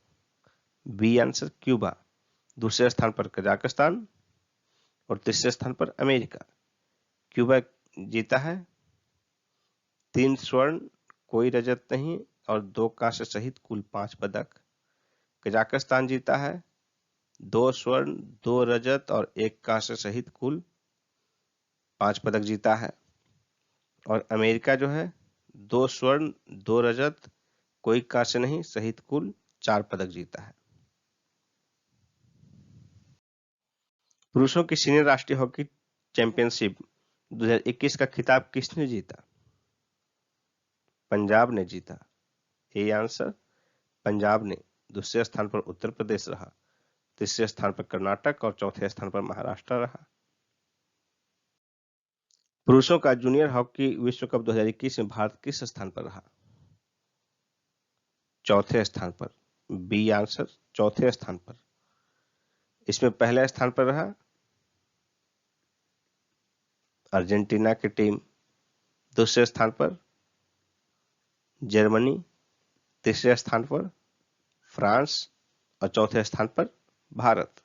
B answer Cuba. दूसरे स्थान पर कजाकिस्तान और तीसरे स्थान पर अमेरिका। क्यूबा जीता है 3 स्वर्ण, कोई रजत नहीं और 2 कांस्य सहित कुल 5 पदक। कजाकिस्तान जीता है 2 स्वर्ण, 2 रजत और 1 कांस्य सहित कुल 5 पदक जीता है। और अमेरिका जो है 2 स्वर्ण, 2 रजत, कोई कांस्य नहीं सहित कुल 4 पदक जीता है। पुरुषों की सीनियर राष्ट्रीय हॉकी चैंपियनशिप 2021 का खिताब किसने जीता? पंजाब ने जीता। ए आंसर पंजाब ने। दूसरे स्थान पर उत्तर प्रदेश रहा। तीसरे स्थान पर कर्नाटक और चौथे स्थान पर महाराष्ट्र रहा। पुरुषों का जूनियर हॉकी विश्व कप 2021 में भारत किस स्थान पर रहा? चौथे स्थान पर। बी आंसर चौथे स्थान पर। इसमें पहले स्थान पर रहा अर्जेंटीना की टीम, दूसरे स्थान पर जर्मनी, तीसरे स्थान पर फ्रांस और चौथे स्थान पर भारत।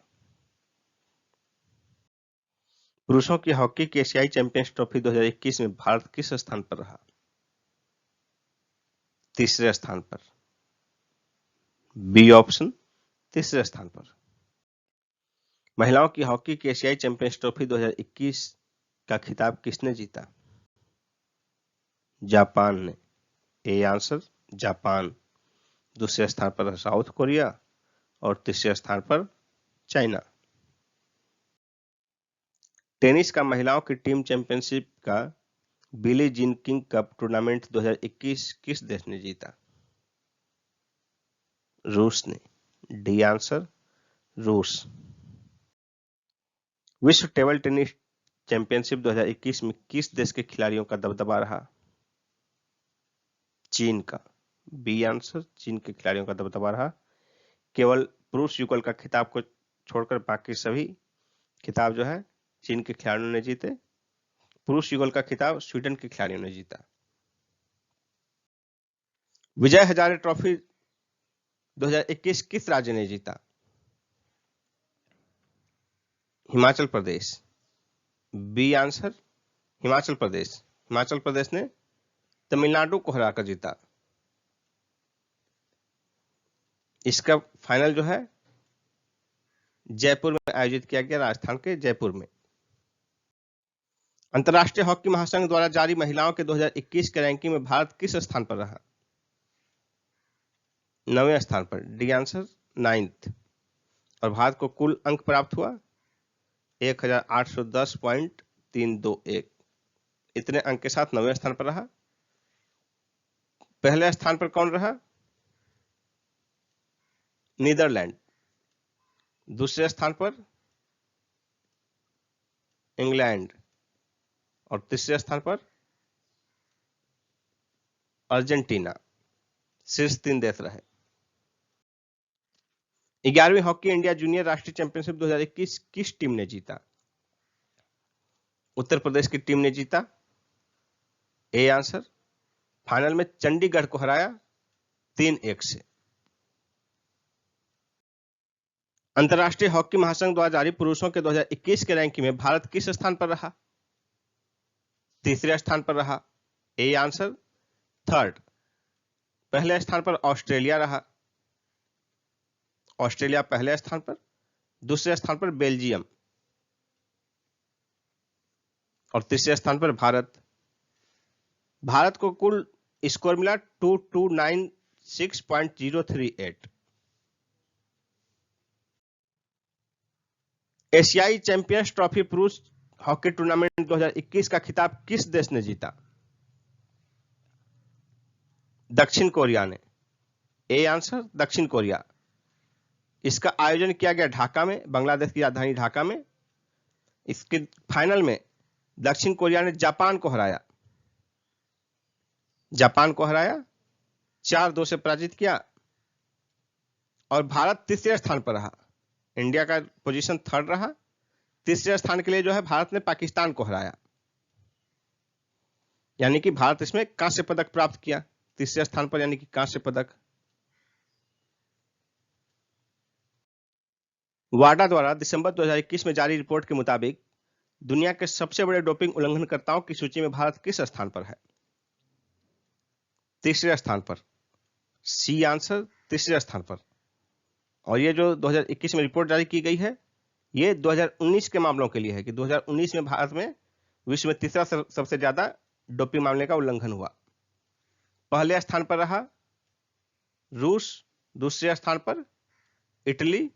पुरुषों की हॉकी की एशियाई चैंपियंस ट्रॉफी 2021 में भारत किस स्थान पर रहा? तीसरे स्थान पर। बी ऑप्शन तीसरे स्थान पर। महिलाओं की हॉकी की एशियाई चैंपियंस ट्रॉफी 2021 का खिताब किसने जीता? जापान ने। A answer Japan. दूसरे स्थान पर साउथ कोरिया और तीसरे स्थान पर चाइना। टेनिस का महिलाओं की टीम चैंपियनशिप का Billie Jean King cup tournament 2021 किस देश ने जीता? रूस ने। डी आंसर रूस। विश्व टेबल टेनिस चैंपियनशिप 2021 में किस देश के खिलाड़ियों का दबदबा रहा? चीन का। बी आंसर चीन के खिलाड़ियों का दबदबा रहा। केवल पुरुष युगल का खिताब को छोड़कर बाकी सभी खिताब जो है चीन के खिलाड़ियों ने जीते। पुरुष युगल का खिताब स्वीडन के खिलाड़ियों ने जीता। विजय हजारे ट्रॉफी 2021 किस राज्य ने जीता? हिमाचल प्रदेश। B answer Himachal Pradesh. हिमाचल प्रदेश ने तमिलनाडु को हराकर जीता। इसका फाइनल जो है जयपुर में आयोजित किया गया, राजस्थान के जयपुर में। अंतर्राष्ट्रीय हॉकी महासंघ द्वारा जारी महिलाओं के 2021 के रैंकिंग में भारत किस स्थान पर रहा? 9वें स्थान पर। D answer 9th। और भारत को कुल अंक प्राप्त हुआ 1810.321। इतने अंक के साथ 9वें स्थान पर रहा। पहले स्थान पर कौन रहा? नीदरलैंड। दूसरे स्थान पर इंग्लैंड और तीसरे स्थान पर अर्जेंटीना। शीर्ष 3 देश रहे। 11वीं हॉकी इंडिया जूनियर राष्ट्रीय चैंपियनशिप 2021 किस टीम ने जीता? उत्तर प्रदेश की टीम ने जीता। A answer. फाइनल में चंडीगढ़ को हराया 3-1 से। अंतर्राष्ट्रीय हॉकी महासंघ द्वारा जारी पुरुषों के 2021 के रैंकिंग में भारत किस स्थान पर रहा? तीसरे स्थान पर रहा। A answer. थर्ड। पहले स्थान पर ऑस्ट्रेलिया रहा, ऑस्ट्रेलिया पहले स्थान पर। दूसरे स्थान पर बेल्जियम और तीसरे स्थान पर भारत। भारत को कुल स्कोर मिला 2296.038। एशियाई चैंपियंस ट्रॉफी पुरुष हॉकी टूर्नामेंट 2021 का खिताब किस देश ने जीता? दक्षिण कोरिया ने। A answer. दक्षिण कोरिया। इसका आयोजन किया गया ढाका में, बांग्लादेश की राजधानी ढाका में। इसके फाइनल में दक्षिण कोरिया ने जापान को हराया, 4-2 से पराजित किया और भारत तीसरे स्थान पर रहा। इंडिया का पोजीशन थर्ड रहा। तीसरे स्थान के लिए जो है भारत ने पाकिस्तान को हराया, यानी कि भारत इसमें कांस्य पदक प्राप्त किया तीसरे स्थान पर, यानी कि कांस्य पदक। वाडा द्वारा दिसंबर 2021 में जारी रिपोर्ट के मुताबिक दुनिया के सबसे बड़े डोपिंग उल्लंघनकर्ताओं की सूची में भारत किस स्थान पर है? तीसरे स्थान पर। C answer. तीसरे स्थान पर। और ये जो 2021 में रिपोर्ट जारी की गई है, ये 2019 के मामलों के लिए है कि 2019 में भारत में विश्व में तीसरा सबसे ज्यादा डोपिंग मामले का उल्लंघन हुआ। पहले स्थान पर रहा रूस, दूसरे स्थान पर इटली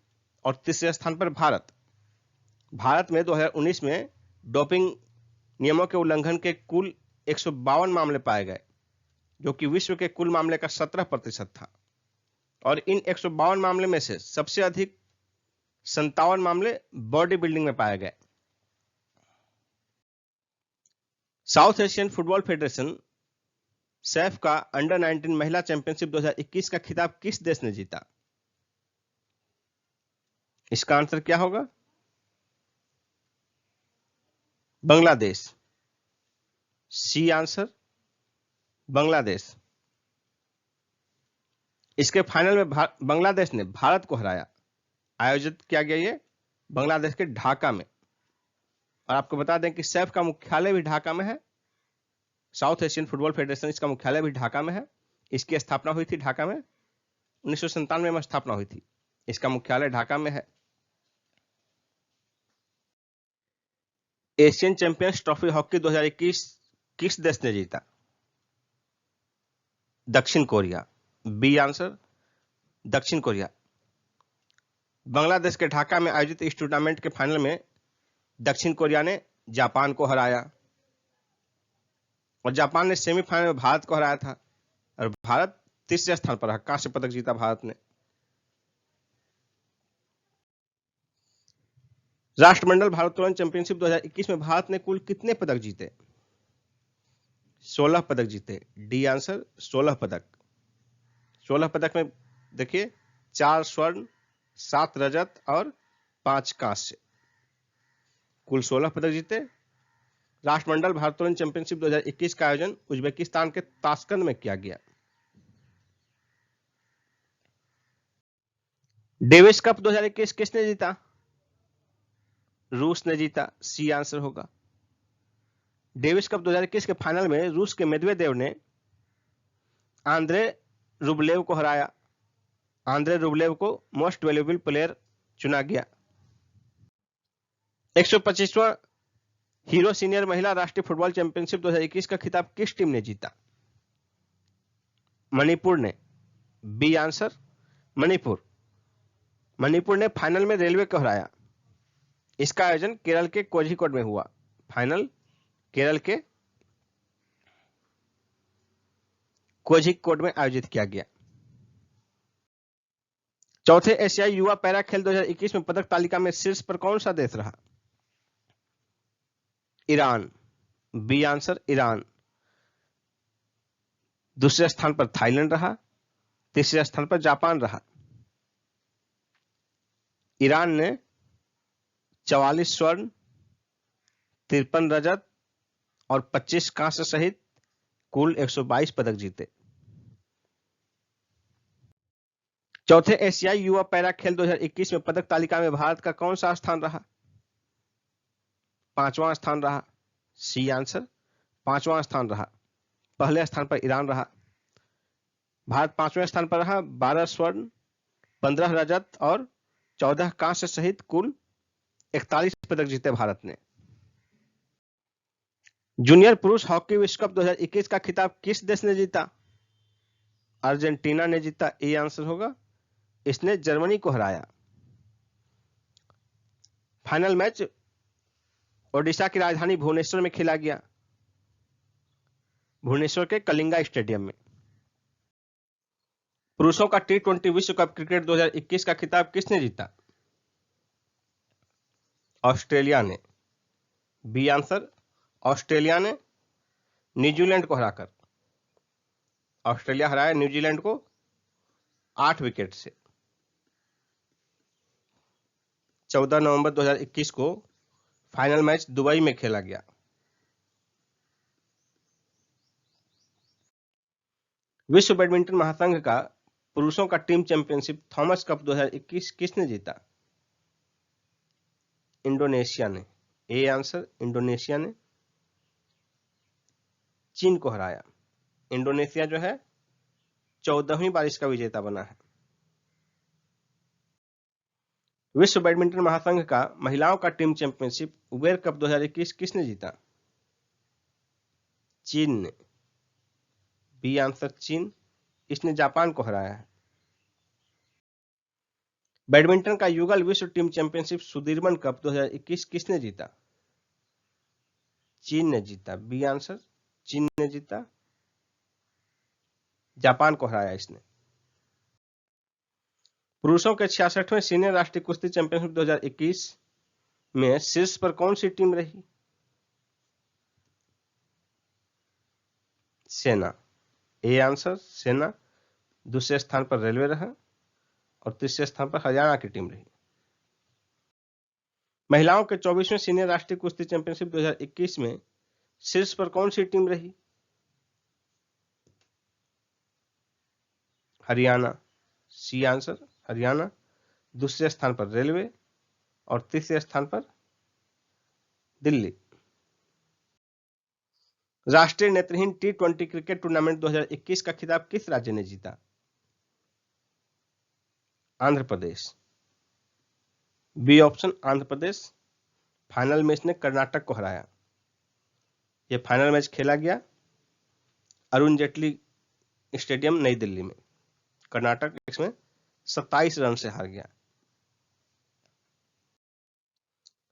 और तीसरे स्थान पर भारत। भारत में 2019 में डोपिंग नियमों के उल्लंघन के कुल 152 मामले पाए गए, जो कि विश्व के कुल मामले का 17% था। और इन 152 मामले में से सबसे अधिक 57 मामले बॉडी बिल्डिंग में पाए गए। South Asian football federation Saif का अंडर 19 महिला चैंपियनशिप 2021 का खिताब किस देश ने जीता? इसका आंसर क्या होगा? बांग्लादेश। C answer. बांग्लादेश। इसके फाइनल में बांग्लादेश ने भारत को हराया। आयोजित किया गया ये बांग्लादेश के ढाका में। और आपको बता दें कि सैफ का मुख्यालय भी ढाका में है। साउथ एशियन फुटबॉल फेडरेशन, इसका मुख्यालय भी ढाका में है। इसकी स्थापना हुई थी ढाका में, 1997 में स्थापना हुई थी। इसका मुख्यालय ढाका में है। एशियन चैंपियंस ट्रॉफी हॉकी 2021 किस देश ने जीता? दक्षिण कोरिया। B answer. दक्षिण कोरिया। बांग्लादेश के ढाका में आयोजित इस टूर्नामेंट के फाइनल में दक्षिण कोरिया ने जापान को हराया और जापान ने सेमीफाइनल में भारत को हराया था और भारत तीसरे स्थान पर रहा। कांस्य पदक जीता भारत ने। राष्ट्रमंडल भारोत्तोलन चैंपियनशिप 2021 में भारत ने कुल कितने पदक जीते? 16 पदक जीते। D answer. 16 पदक। 16 पदक में देखिए 4 स्वर्ण, 7 रजत और 5 कांस्य, कुल 16 पदक जीते। राष्ट्रमंडल भारोत्तोलन चैंपियनशिप 2021 का आयोजन उज्बेकिस्तान के ताशकंद में किया गया। डेविस कप 2021 किसने जीता? रूस ने जीता। सी आंसर होगा। डेविस कप 2021 के फाइनल में रूस के मेदवेदेव ने आंद्रे रुबलेव को हराया। आंद्रे रुबलेव को मोस्ट वैल्यूएबल प्लेयर चुना गया। 125वां हीरो सीनियर महिला राष्ट्रीय फुटबॉल चैंपियनशिप 2021 का खिताब किस टीम ने जीता? मणिपुर ने। B answer. मणिपुर। मणिपुर ने फाइनल में रेलवे को हराया। इसका आयोजन केरल के कोझिकोड में हुआ। फाइनल केरल के कोझिकोड में आयोजित किया गया। चौथे एशियाई युवा पैरा खेल 2021 में पदक तालिका में शीर्ष पर कौन सा देश रहा? ईरान। B answer. ईरान। दूसरे स्थान पर थाईलैंड रहा। तीसरे स्थान पर जापान रहा। ईरान ने 44 स्वर्ण, 53 रजत और 25 कांस्य सहित कुल 122 पदक जीते। चौथे एशियाई युवा पैरा खेल 2021 में पदक तालिका में भारत का कौन सा स्थान रहा? 5वां स्थान रहा। सी आंसर, 5वां स्थान रहा। पहले स्थान पर ईरान रहा। भारत 5वें स्थान पर रहा। 12 स्वर्ण, 15 रजत और 14 कांस्य सहित कुल 41 पदक जीते भारत ने। जूनियर पुरुष हॉकी विश्व कप 2021 का खिताब किस देश ने जीता? अर्जेंटीना ने जीता, ए आंसर होगा। इसने जर्मनी को हराया। फाइनल मैच ओडिशा की राजधानी भुवनेश्वर में खेला गया, भुवनेश्वर के कलिंगा स्टेडियम में। पुरुषों का T20 विश्व कप क्रिकेट 2021 का खिताब किसने जीता? ऑस्ट्रेलिया ने, बी आंसर। ऑस्ट्रेलिया ने न्यूजीलैंड को हराकर, ऑस्ट्रेलिया हराया न्यूजीलैंड को 8 विकेट से। 14 नवंबर 2021 को फाइनल मैच दुबई में खेला गया। विश्व बैडमिंटन महासंघ का पुरुषों का टीम चैंपियनशिप थॉमस कप 2021 किसने जीता? इंडोनेशिया ने, ए आंसर। इंडोनेशिया ने चीन को हराया। इंडोनेशिया जो है 14वीं बार इसका विजेता बना है। विश्व बैडमिंटन महासंघ का महिलाओं का टीम चैंपियनशिप उबेर कप 2021 किसने जीता? चीन ने, बी आंसर। चीन, इसने जापान को हराया है। बैडमिंटन का युगल विश्व टीम चैंपियनशिप सुदीर्मन कप 2021 किसने जीता? चीन ने जीता, बी आंसर। चीन ने जीता, जापान को हराया इसने। पुरुषों के 66वें सीनियर राष्ट्रीय कुश्ती चैंपियनशिप 2021 में शीर्ष पर कौन सी टीम रही? सेना, ए आंसर। सेना। दूसरे स्थान पर रेलवे रहा और तीसरे स्थान पर हरियाणा की टीम रही। महिलाओं के 24वें सीनियर राष्ट्रीय कुश्ती चैंपियनशिप 2021 में शीर्ष पर कौन सी टीम रही? Haryana, C answer. हरियाणा। दूसरे स्थान पर रेलवे और तीसरे स्थान पर दिल्ली। राष्ट्रीय नेत्रहीन T20 क्रिकेट टूर्नामेंट 2021 का खिताब किस राज्य ने जीता? Andhra Pradesh, B option. Andhra Pradesh. Final में इसने कर्नाटक को हराया। यह फाइनल मैच खेला गया अरुण जेटली स्टेडियम नई दिल्ली में। कर्नाटक इसमें 27 रन से हार गया।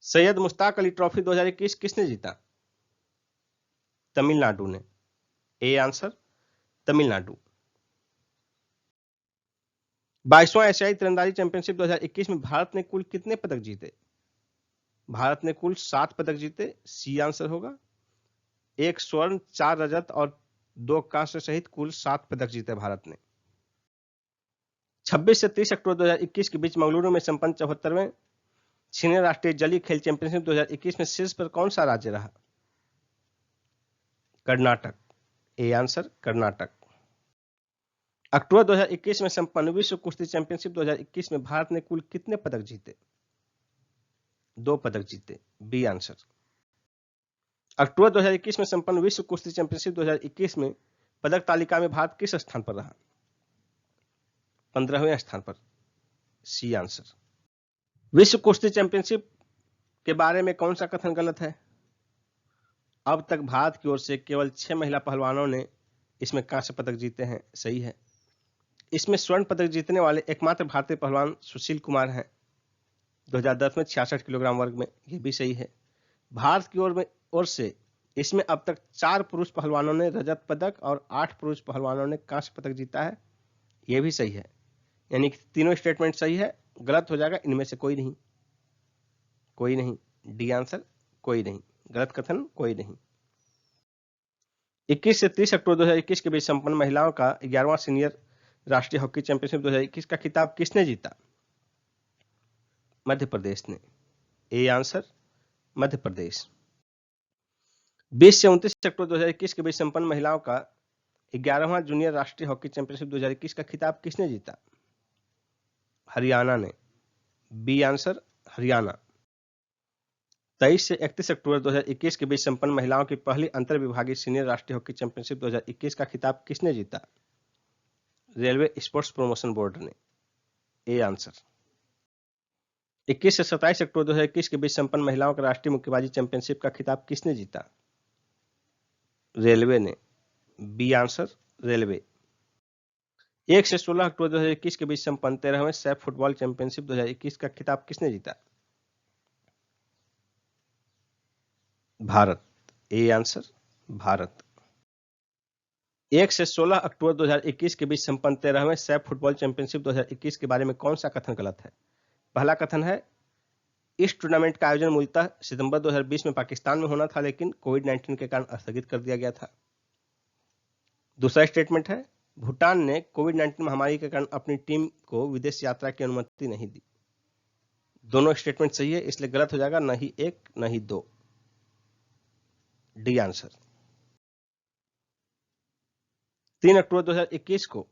सैयद मुश्ताक अली ट्रॉफी 2021 किसने जीता? तमिलनाडु ने, ए आंसर। तमिलनाडु। 22वां एशियाई तीरंदाजी चैंपियनशिप 2021 में भारत ने कुल कितने पदक जीते? भारत ने कुल 7 पदक जीते, सी आंसर होगा। 1 स्वर्ण, 4 रजत और 2 कांस्य सहित कुल 7 पदक जीते भारत ने। 26 से 30 अक्टूबर 2021 के बीच मंगलुरु में संपन्न 74वें सीनियर राष्ट्रीय जलीय खेल चैंपियनशिप 2021 में शीर्ष पर कौन सा राज्य रहा? Karnataka, A answer. कर्नाटक। अक्टूबर 2021 में संपन्न विश्व कुश्ती चैंपियनशिप 2021 में भारत ने कुल कितने पदक जीते? 2 पदक जीते, बी आंसर। अक्टूबर 2021 में संपन्न विश्व कुश्ती चैंपियनशिप 2021 में पदक तालिका में भारत किस स्थान पर रहा? 15वें स्थान पर, सी आंसर। विश्व कुश्ती चैंपियनशिप के बारे में कौन सा कथन गलत है? अब तक भारत की ओर से केवल 6 महिला पहलवानों ने इसमें कांस्य पदक जीते हैं, सही है। इसमें स्वर्ण पदक जीतने वाले एकमात्र भारतीय पहलवान सुशील कुमार हैं 2010 में 66 किलोग्राम वर्ग में, ये भी सही है। भारत की ओर से इसमें अब तक 4 पुरुष पहलवानों ने रजत पदक और 8 पुरुष पहलवानों ने कांस्य पदक जीता है, ये भी सही है। यानी कि तीनों स्टेटमेंट सही है, गलत हो जाएगा इनमें से कोई नहीं। कोई नहीं, डी आंसर। कोई नहीं, गलत कथन कोई नहीं। 21 से 30 अक्टूबर 2021 के बीच संपन्न महिलाओं का 11वां सीनियर राष्ट्रीय हॉकी चैंपियनशिप 2021 का खिताब किसने जीता? मध्य प्रदेश ने, ए आंसर। मध्य प्रदेश। 20 से 29 अक्टूबर 2021 के बीच संपन्न महिलाओं का 11वां जूनियर राष्ट्रीय हॉकी चैंपियनशिप 2021 का खिताब किसने जीता? हरियाणा ने। B answer Haryana. 23 से 31 अक्टूबर 2021 के बीच संपन्न महिलाओं की पहली अंतर विभागीय सीनियर राष्ट्रीय हॉकी चैंपियनशिप 2021 का खिताब किसने जीता? रेलवे स्पोर्ट्स प्रमोशन बोर्ड ने। A answer. 21 से 27 अक्टूबर 2021 के बीच संपन्न महिलाओं का राष्ट्रीय मुक्केबाजी चैंपियनशिप का खिताब किसने जीता? रेलवे ने। B answer railway. 1 से 16 अक्टूबर 2021 के बीच संपन्न 13वें सैफ फुटबॉल चैंपियनशिप 2021 का खिताब किसने जीता? भारत। A answer Bharat. 1 से 16 अक्टूबर 2021 के बीच संपन्न 13वें सैफ फुटबॉल चैंपियनशिप 2021 के बारे में कौन सा कथन गलत है? पहला कथन है, इस टूर्नामेंट का आयोजन मूलतः सितंबर 2020 में पाकिस्तान में होना था, लेकिन कोविड-19 के कारण स्थगित कर दिया गया था। दूसरा स्टेटमेंट है, भूटान ने कोविड-19 महामारी के कारण अपनी टीम को विदेश यात्रा की अनुमति नहीं दी। दोनों स्टेटमेंट सही है, इसलिए गलत हो जाएगा, न ही 1 न ही 2। D answer. 3 अक्टूबर 2021 को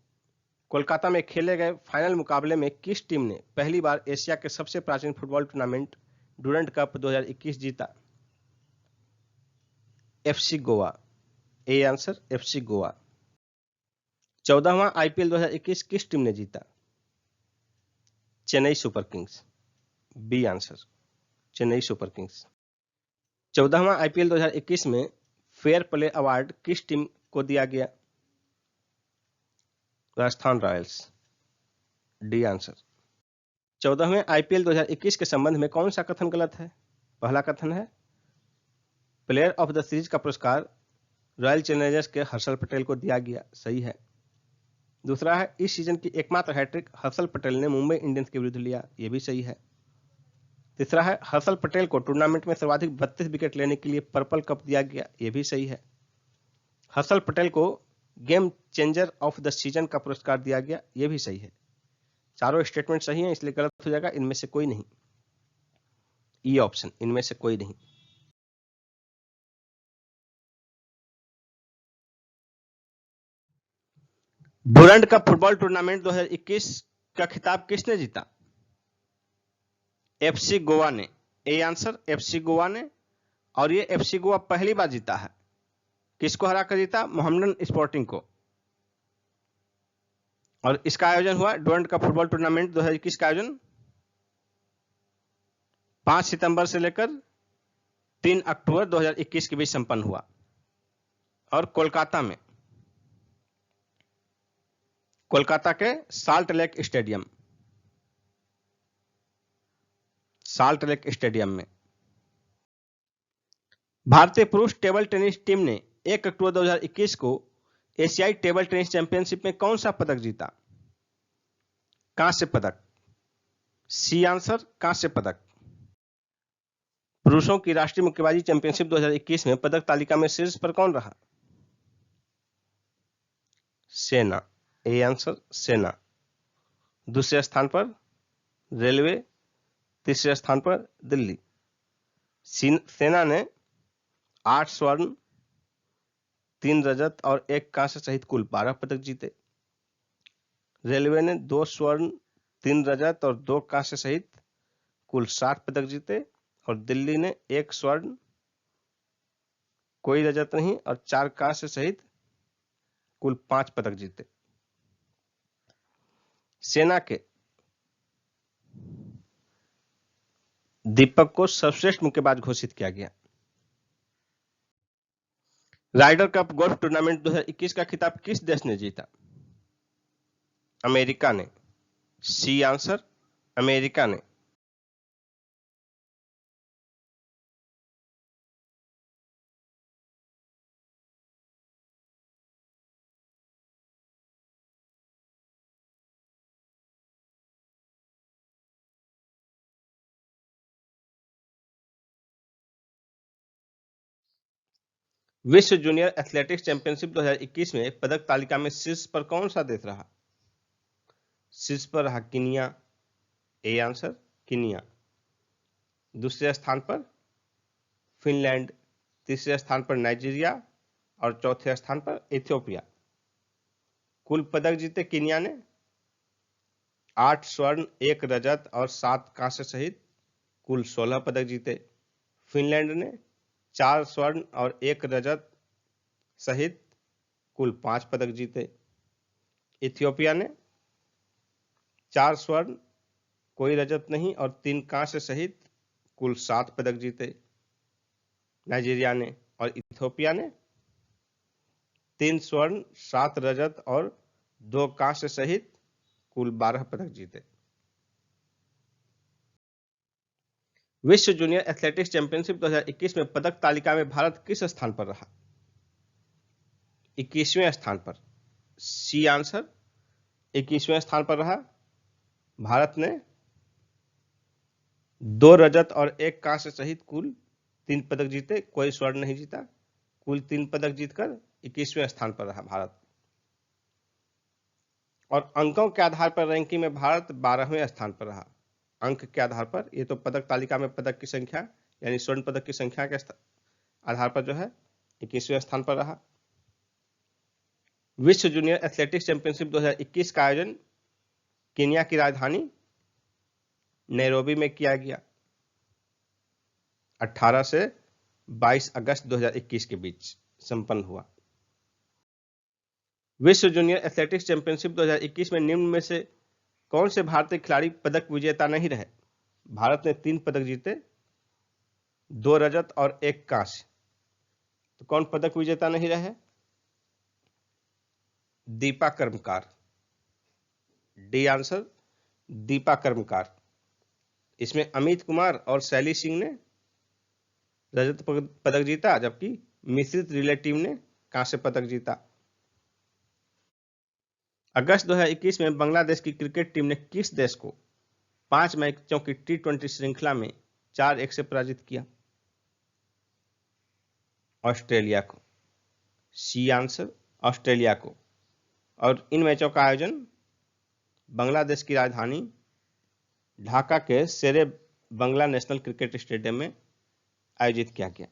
कोलकाता में खेले गए फाइनल मुकाबले में किस टीम ने पहली बार एशिया के सबसे प्राचीन फुटबॉल टूर्नामेंट डूरंट कप 2021 जीता? FC Goa. A answer FC Goa. 14वां आईपीएल 2021 किस टीम ने जीता? Chennai super kings. B answer Chennai super kings. 14वां आईपीएल 2021 में फेयर प्ले अवार्ड किस टीम को दिया गया? राजस्थान रॉयल्स। D answer. 14वें आईपीएल 2021 के संबंध में कौन सा कथन गलत है? पहला कथन है, प्लेयर ऑफ द सीरीज का पुरस्कार रॉयल चैलेंजर्स के हर्षल पटेल को दिया गया। सही है। दूसरा है, इस सीजन की एकमात्र हैट्रिक हर्षल पटेल ने मुंबई इंडियंस के विरुद्ध लिया। यह भी सही है। तीसरा है, हर्षल पटेल को टूर्नामेंट में सर्वाधिक 32 विकेट लेने के लिए पर्पल कप दिया गया। यह भी सही है। हर्षल पटेल को game changer of the season का पुरस्कार दिया गया। यह भी सही है। चारों स्टेटमेंट सही हैं, इसलिए गलत हो जाएगा, इनमें से कोई नहीं। ई ऑप्शन, इनमें से कोई नहीं। डूरंट कप फुटबॉल टूर्नामेंट 2021 का खिताब किसने जीता? एफसी गोवा ने। ए आंसर एफसी गोवा ने। और ये एफसी गोवा पहली बार जीता है। किसको हराकर जीता? मोहम्मडन स्पोर्टिंग को। और इसका आयोजन हुआ, डूरंट कप फुटबॉल टूर्नामेंट 2021 का आयोजन 5 सितंबर से लेकर 3 अक्टूबर 2021 के बीच संपन्न हुआ और कोलकाता में, कोलकाता के साल्ट लेक स्टेडियम में। भारतीय पुरुष टेबल टेनिस टीम ने 1 अक्टूबर 2021 को एशियाई टेबल टेनिस चैंपियनशिप में कौन सा पदक जीता? कांस्य पदक। सी आंसर कांस्य पदक। पुरुषों की राष्ट्रीय मुक्केबाजी चैंपियनशिप 2021 में पदक तालिका में शीर्ष पर कौन रहा? सेना। ए आंसर सेना। दूसरे स्थान पर रेलवे, तीसरे स्थान पर दिल्ली। सेना ने 8 स्वर्ण, 3 रजत और 1 कांस्य सहित कुल 12 पदक जीते। रेलवे ने 2 स्वर्ण, 3 रजत और 2 कांस्य सहित कुल 60 पदक जीते और दिल्ली ने 1 स्वर्ण, कोई रजत नहीं और 4 कांस्य सहित कुल 5 पदक जीते। सेना के दीपक को सर्वश्रेष्ठ मुक्केबाज घोषित किया गया। राइडर कप गोल्फ टूर्नामेंट 2021 का खिताब किस देश ने जीता? अमेरिका ने। सी आंसर अमेरिका ने। विश्व जूनियर एथलेटिक्स चैंपियनशिप 2021 में पदक तालिका में शीर्ष पर कौन सा देश रहा? शीर्ष पर रहा कीनिया। A answer Kenya. दूसरे स्थान पर फिनलैंड, तीसरे स्थान पर नाइजीरिया और चौथे स्थान पर इथियोपिया। कुल पदक जीते कीनिया ने 8 स्वर्ण, 1 रजत और 7 कांस्य सहित कुल 16 पदक जीते। फिनलैंड ने 4 स्वर्ण और 1 रजत सहित कुल 5 पदक जीते। इथियोपिया ने 4 स्वर्ण, कोई रजत नहीं और 3 कांस्य सहित कुल 7 पदक जीते। नाइजीरिया ने और इथियोपिया ने 3 स्वर्ण, 7 रजत और 2 कांस्य सहित कुल 12 पदक जीते। विश्व जूनियर एथलेटिक्स चैंपियनशिप 2021 में पदक तालिका में भारत किस स्थान पर रहा? 21वें स्थान पर। सी आंसर 21वें स्थान पर रहा। भारत ने 2 रजत और 1 कांस्य सहित कुल 3 पदक जीते, कोई स्वर्ण नहीं जीता। कुल 3 पदक जीतकर 21वें स्थान पर रहा भारत। और अंकों के आधार पर रैंकिंग में भारत 12वें स्थान पर रहा। अंक के आधार पर, ये तो पदक तालिका में पदक की संख्या यानी स्वर्ण पदक की संख्या के आधार पर जो है 21वें स्थान पर रहा। विश्व जूनियर एथलेटिक्स चैंपियनशिप 2021 का आयोजन कीनिया की राजधानी नैरोबी में किया गया 18 से 22 अगस्त 2021 के बीच संपन्न हुआ। विश्व जूनियर एथलेटिक्स चैंपियनशिप 2021 में निम्न में से कौन से भारतीय खिलाड़ी पदक विजेता नहीं रहे? भारत ने 3 पदक जीते, 2 रजत और 1 कांस्य। तो कौन पदक विजेता नहीं रहे? दीपा कर्मकार। डी आंसर दीपा कर्मकार। इसमें अमित कुमार और शैली सिंह ने रजत पदक जीता, जबकि मिश्रित रिले टीम ने कांस्य पदक जीता। अगस्त 2021 में बांग्लादेश की क्रिकेट टीम ने किस देश को 5 मैचों की T20 श्रृंखला में 4-1 से पराजित किया? ऑस्ट्रेलिया को। सी आंसर ऑस्ट्रेलिया को। और इन मैचों का आयोजन बांग्लादेश की राजधानी ढाका के शेरे बांग्ला नेशनल क्रिकेट स्टेडियम में आयोजित किया गया।